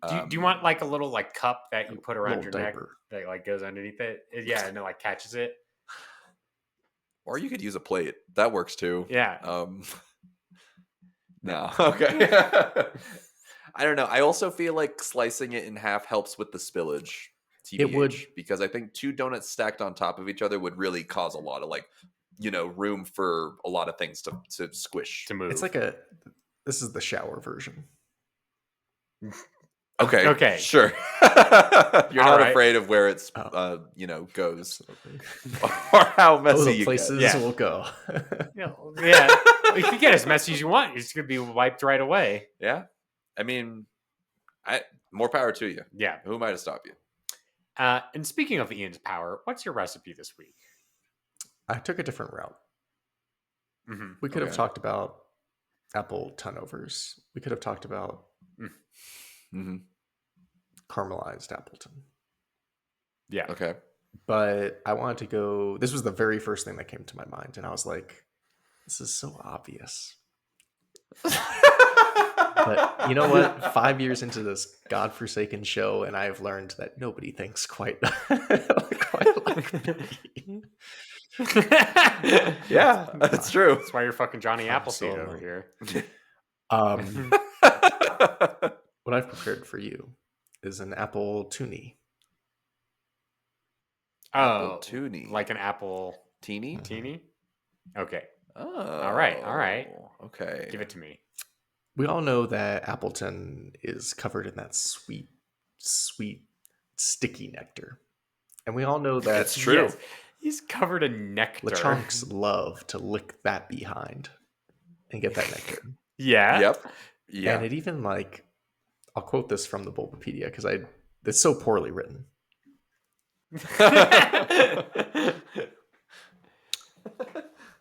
Do you want like a little like cup that you put around your little neck diaper. that like goes underneath it? Yeah, and it like catches it. Or you could use a plate. That works too. Yeah. No. Okay. I don't know. I also feel like slicing it in half helps with the spillage. It would. TBH, because I think 2 donuts stacked on top of each other would really cause a lot of room for a lot of things to squish. To move. It's like this is the shower version. Okay. Okay. Sure. You're All not right. afraid of where it's goes or how messy The you places get. Yeah. will go. Yeah. You can get as messy as you want. It's gonna be wiped right away. Yeah. I mean, more power to you. Yeah. Who am I to stop you? And speaking of Ian's power, what's your recipe this week? I took a different route. Mm-hmm. We could have Okay. talked about apple turnovers. We could have talked about Mm-hmm. caramelized Appletun. Yeah. Okay. But I wanted to go. This was the very first thing that came to my mind, and I was like, "This is so obvious." But you know what? 5 years into this godforsaken show, and I've learned that nobody thinks quite like me. Yeah, that's true. That's why you're fucking Johnny Appleseed over Absolutely. here. What I've prepared for you is an Appletun. Oh, Appletun. like an apple Teeny? teeny? Okay. Oh. All right. Okay. Give it to me. We all know that Appletun is covered in that sweet, sweet, sticky nectar. And we all know that It's true. Yes, he's covered in nectar. LeChonks love to lick that behind and get that nectar. Yeah. Yep. Yeah. And it even like, I'll quote this from the Bulbapedia because it's so poorly written.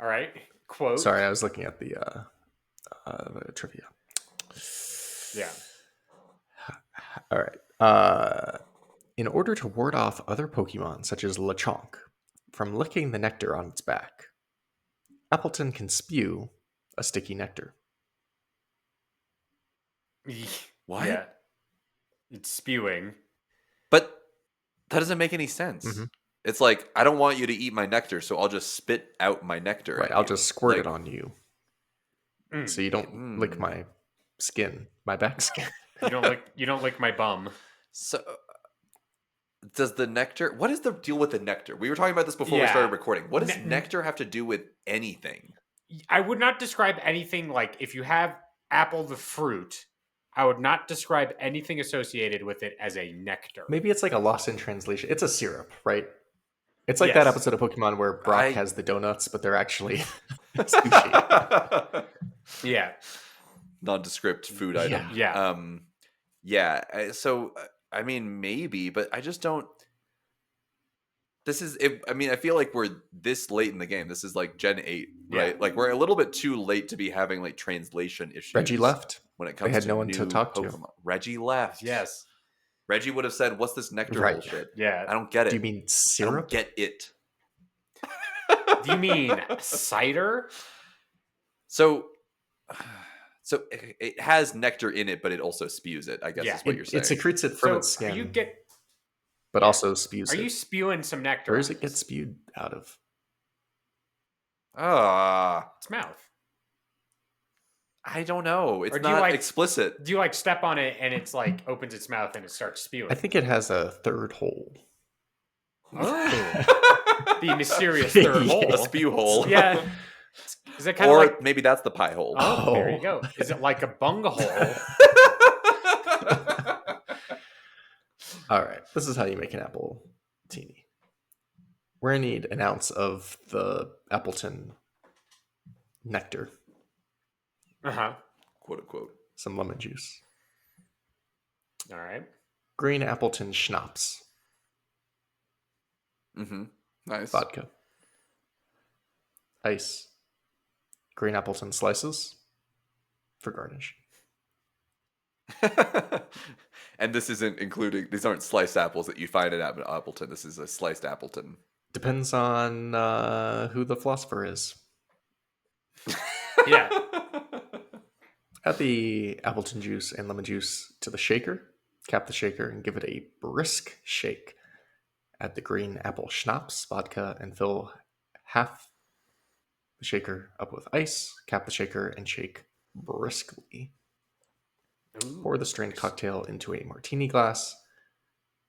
All right. Quote. Sorry, I was looking at the trivia. Yeah. All right. In order to ward off other Pokemon, such as Lechonk, from licking the nectar on its back, Appletun can spew a sticky nectar. What? Yeah. It's spewing. But that doesn't make any sense. Mhm. It's like, I don't want you to eat my nectar, so I'll just spit out my nectar. Right, at I'll you. just squirt it Like, on you, Mm. so you don't lick my skin, my back skin. You don't lick my bum. So, does the nectar? What is the deal with the nectar? We were talking about this before we Yeah. started recording. What does Ne- nectar have to do with anything? I would not describe anything like if you have apple the fruit, I would not describe anything associated with it as a nectar. Maybe it's like a lost in translation. It's a syrup, right? It's like that Yes. episode of Pokemon where Brock I- has the donuts, but they're actually sushi. Yeah. Nondescript food item. Yeah. So I mean, maybe, but I just don't. This is. I mean, I feel like we're this late in the game. This is like Gen 8, right? Yeah. Like we're a little bit too late to be having like translation issues. Reggie left. when it comes had to no one to new talk to. Pokemon. Reggie left. Yes. Reggie would have said, "What's this nectar Right. bullshit? Yeah. I don't get it. Do you mean I don't syrup? get it." Do you mean cider? So it has nectar in it, but it also spews it. I guess Yeah. is what you're saying. It secretes it from So its skin, are but also spews you it. spewing some nectar? Where does on it get spewed out of? its mouth? I don't know. It's Or do you not like- explicit. Do you like step on it and it's like opens its mouth and it starts spewing? I think it has a third hole. Oh. The mysterious third Yeah. hole. A spew hole. Yeah. Is it kind of Or like? maybe that's the pie hole. Oh, there you Oh. go. Is it like a bunga hole? All right, this is how you make an apple teeny. We're gonna need an ounce of the Appletun nectar, Uh huh. Quote unquote. some lemon juice, All right. green Appletun schnapps, Mm-hmm. Nice. vodka, ice, green Appletun slices for garnish. And this isn't including, these aren't sliced apples that you find at Appleton. This is a sliced Appleton. Depends on who the philosopher is. Yeah. Add the Appletun juice and lemon juice to the shaker. Cap the shaker and give it a brisk shake. Add the green apple schnapps, vodka, and fill half the shaker up with ice. Cap the shaker and shake briskly. Ooh. Pour the strained cocktail into a martini glass.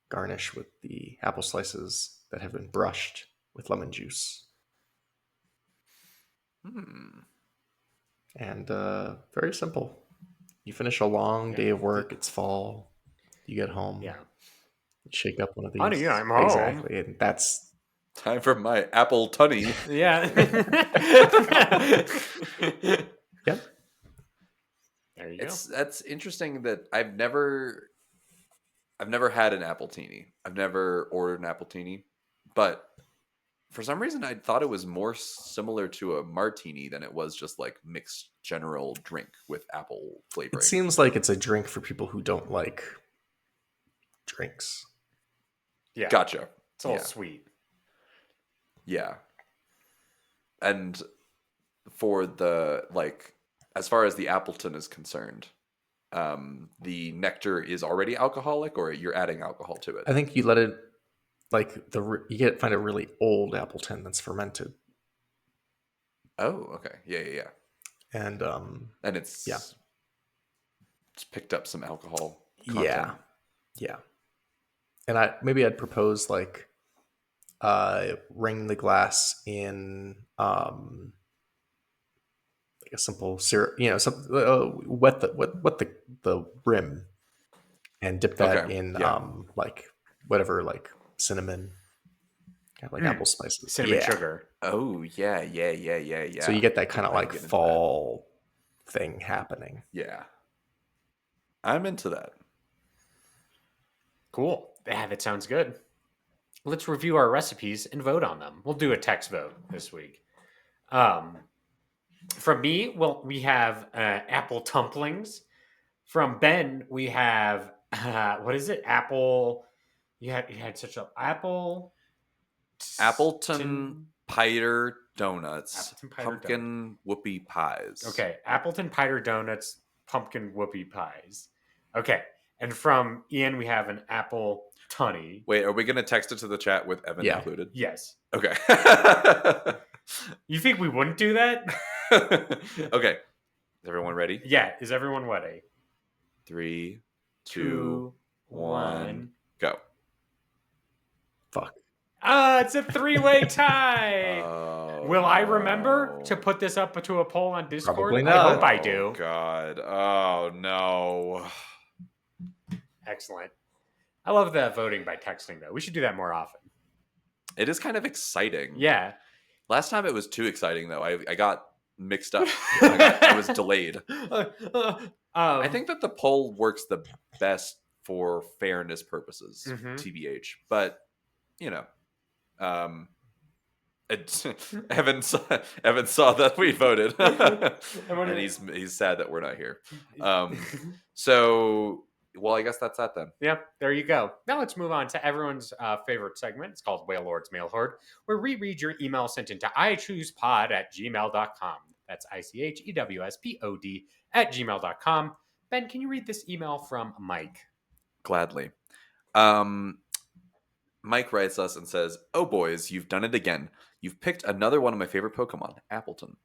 Garnish with the apple slices that have been brushed with lemon juice. And very simple. You finish a long day of work. It's fall. You get home. Yeah. You shake up one of these. Honey, I'm home. Exactly. And that's Time for my apple tunny. Yeah. yep. There you go. That's interesting that I've never had an appletini. I've never ordered an appletini, but for some reason I thought it was more similar to a martini than it was just like mixed general drink with apple flavoring. It seems like it's a drink for people who don't like drinks. Yeah. Gotcha. It's all Yeah. sweet. Yeah. And for the like, as far as the Appleton is concerned, the nectar is already alcoholic, or you're adding alcohol to it. I think you let it like find a really old Appleton that's fermented. Oh, okay. Yeah. And And it's Yeah. Just picked up some alcohol Yeah. content. Yeah. And I'd propose like ring the glass in like a simple syrup, some wet the rim and dip that Okay. in Yeah. like whatever, like cinnamon, kind of like apple spices. Cinnamon sugar. Oh yeah. So you get that kind of I can like get into fall thing happening. Yeah. I'm into that. Cool. Yeah, that sounds good. Let's review our recipes and vote on them. We'll do a text vote this week. From me, well, we have apple dumplings. From Ben, we have what is it? Apple. You had such a Appleton Piter Donuts, Appleton Piter pumpkin whoopie pies. Okay, Appleton Piter Donuts, pumpkin whoopie pies. Okay, and from Ian, we have an apple tunny. Wait, are we going to text it to the chat with Evan Yeah. included? Yes. Okay. You think we wouldn't do that? Okay. Is everyone ready? Yeah. Is everyone ready? 3, 2, 2, 1, 1. go. Fuck. It's a 3-way tie. Oh, Will I remember no. to put this up to a poll on Discord? Probably I not. hope I do. Oh, God. Oh, no. Excellent. I love the voting by texting, though. We should do that more often. It is kind of exciting. Yeah. Last time it was too exciting, though. I got mixed up. I was delayed. I think that the poll works the best for fairness purposes, TBH. But, Evan saw that we voted, and he's sad that we're not here. So, well, I guess that's that then. Yep, there you go. Now let's move on to everyone's favorite segment. It's called Whale Lord's Mail Horde, where we read your email sent into ichoosepod@gmail.com. That's ichewspod@gmail.com. Ben, can you read this email from Mike? Gladly. Mike writes us and says, "Oh boys, you've done it again. You've picked another one of my favorite Pokemon, Appletun.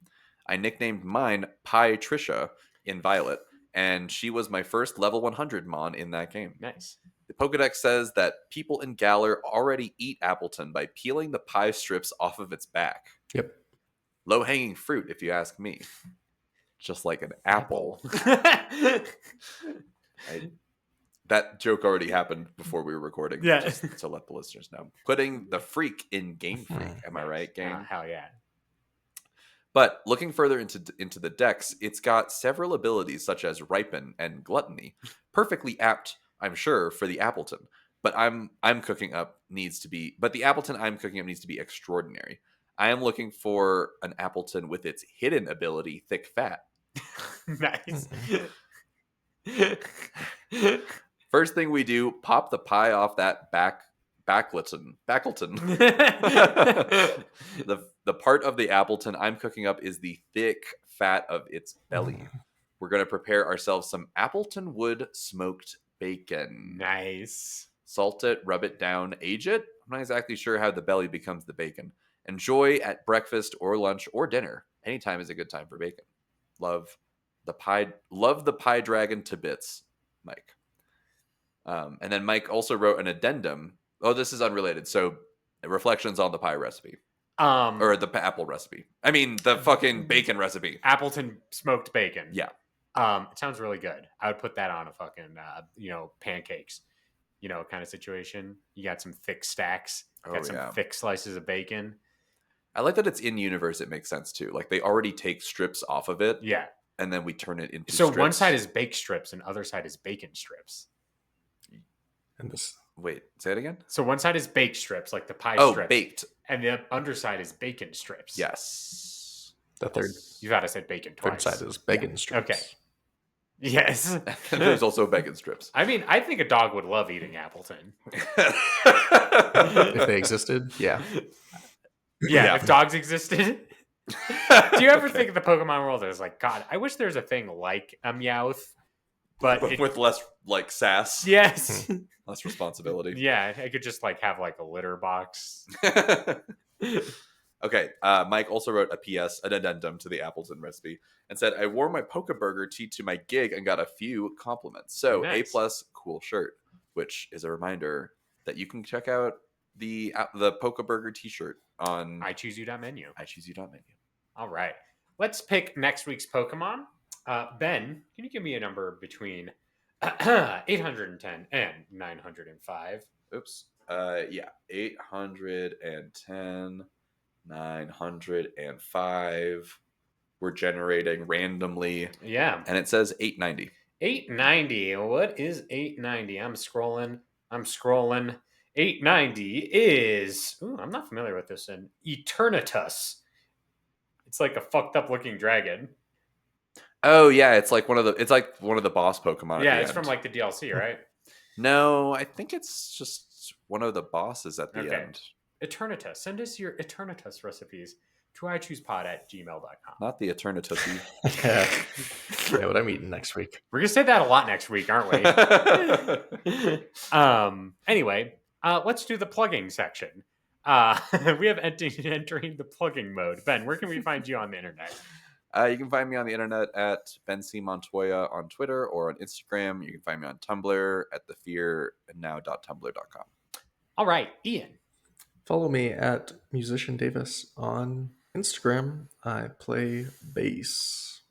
I nicknamed mine Pi Trisha in Violet, and she was my first level 100 Mon in that game. Nice. The Pokedex says that people in Galar already eat Appletun by peeling the pie strips off of its back. Yep. Low-hanging fruit, if you ask me. Just like an apple." That joke already happened before we were recording. Yeah. Just to let the listeners know. Putting the freak in Game Freak. Am I right, game? Hell yeah. But looking further into the dex, it's got several abilities such as Ripen and Gluttony. Perfectly apt, I'm sure, for the Appletun. But the Appletun I'm cooking up needs to be extraordinary. I am looking for an Appletun with its hidden ability, Thick Fat. Nice. First thing we do, pop the pie off that Backletun. The part of the Appletun I'm cooking up is the thick fat of its belly. We're going to prepare ourselves some Appletun wood smoked bacon. Nice. Salt it, rub it down, age it. I'm not exactly sure how the belly becomes the bacon. Enjoy at breakfast or lunch or dinner. Anytime is a good time for bacon. Love the pie dragon to bits, Mike. And then Mike also wrote an addendum. Oh, this is unrelated. So, reflections on the pie recipe. Or the apple recipe. I mean, the fucking bacon recipe. Appletun smoked bacon. Yeah. It sounds really good. I would put that on a fucking, pancakes, kind of situation. You got some thick stacks. Got some thick slices of bacon. I like that it's in universe. It makes sense too. Like they already take strips off of it. Yeah. And then we turn it into So strips. one side is baked strips and other side is bacon strips. And this. Wait, say it again? So one side is baked strips, like the pie strips. Oh, baked. And the underside is bacon strips. Yes. The third. You thought I said bacon twice. Third side is bacon strips. Okay. Yes. And there's also bacon strips. I mean, I think a dog would love eating Appletun. If they existed, yeah. Yeah, if dogs existed. Do you ever think of the Pokemon world as like, God, I wish there's a thing like a Meowth, but with less like sass. Yes. Less responsibility. Yeah, I could just like have like a litter box. Okay, Mike also wrote a PS, an addendum to the Appletun recipe, and said, I wore my Poke Burger tee to my gig and got a few compliments. So, Nice. A+, cool shirt, which is a reminder that you can check out the Poke Burger t-shirt on iChooseYou.menu. iChooseYou.menu. All right. Let's pick next week's Pokemon. Ben, can you give me a number between 810 and 905? Oops. Yeah, 810, 905. We're generating randomly. Yeah. And it says 890. 890. What is 890? I'm scrolling. 890 is... Ooh, I'm not familiar with this. An Eternatus. It's like a fucked up looking dragon. Oh yeah, it's like one of the boss Pokemon. Yeah, it's from like the DLC, right? No, I think it's just one of the bosses at the end. Eternatus. Send us your Eternatus recipes to iChoosePod@gmail.com. Not the Eternatusy. Yeah, what I'm eating next week. We're gonna say that a lot next week, aren't we? Anyway, let's do the plugging section. We have entering the plugging mode. Ben, where can we find you on the internet? You can find me on the internet at Ben C. Montoya on Twitter or on Instagram. You can find me on Tumblr at thefearandnow.tumblr.com. All right, Ian. Follow me at Musician Davis on Instagram. I play bass.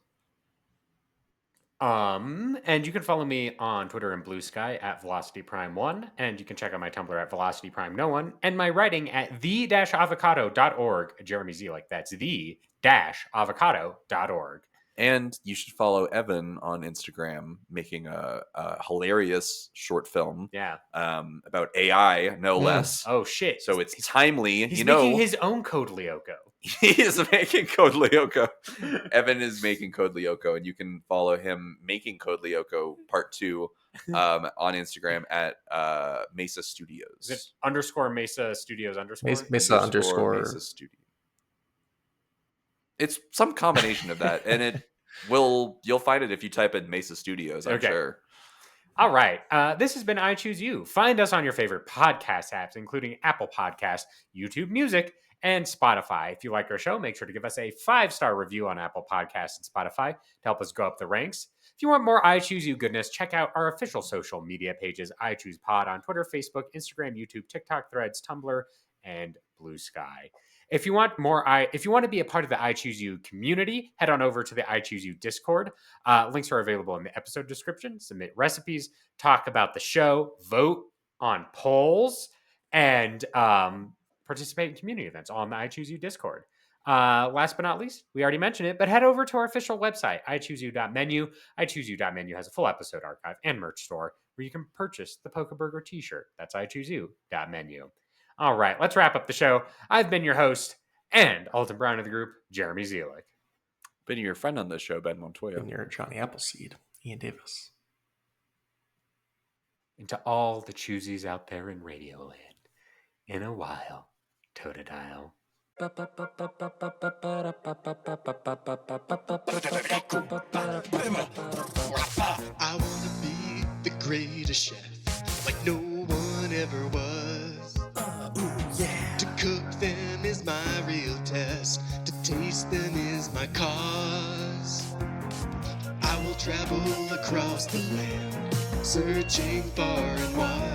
And you can follow me on Twitter and Blue Sky at VelocityPrime1, and you can check out my Tumblr at VelocityPrime101, and my writing at the-avocado.org. Jeremy Zelick, that's the-avocado.org. And you should follow Evan on Instagram, making a hilarious short film. Yeah. About AI, no less. Oh shit! So it's timely. He's making his own Code Lyoko. He is making Code Lyoko. Evan is making Code Lyoko, and you can follow him making Code Lyoko Part 2 on Instagram at Mesa Studios. Is it _Mesa Studios _ Mesa underscore Mesa Studios. It's some combination of that, and you'll find it if you type in Mesa Studios, I'm sure. All right. This has been I Choose You. Find us on your favorite podcast apps, including Apple Podcasts, YouTube Music, and Spotify. If you like our show, make sure to give us a 5-star review on Apple Podcasts and Spotify to help us go up the ranks. If you want more I Choose You goodness, check out our official social media pages, I Choose Pod on Twitter, Facebook, Instagram, YouTube, TikTok, Threads, Tumblr, and Blue Sky. If you want to be a part of the I Choose You community, head on over to the I Choose You Discord. Links are available in the episode description. Submit recipes, talk about the show, vote on polls, and participate in community events on the I Choose You Discord. Last but not least, we already mentioned it, but head over to our official website, iChooseYou.menu. iChooseYou.menu has a full episode archive and merch store where you can purchase the Poke Burger t-shirt. That's iChooseYou.menu. All right, let's wrap up the show. I've been your host and Alton Brown of the group, Jeremy Zelick. Been your friend on this show, Ben Montoya. And your Johnny Appleseed, Ian Davis. And to all the choosies out there in Radioland, in a while, Totodile. I wanna be the greatest chef, like no one ever was. To cook them is my real test, to taste them is my cause. I will travel across the land, searching far and wide.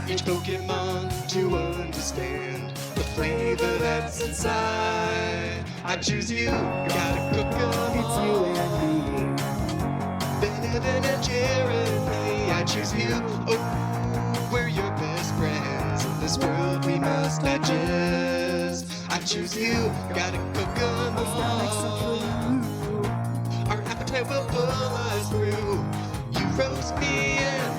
Each Pokemon to understand the flavor that's inside. I choose you, gotta cook 'em. It's you and me. Better than a Jeremy. I choose you. Oh, we're your best friends. In this world we must digest. I choose you, gotta cook 'em all. Our appetite will pull us through. You roast me and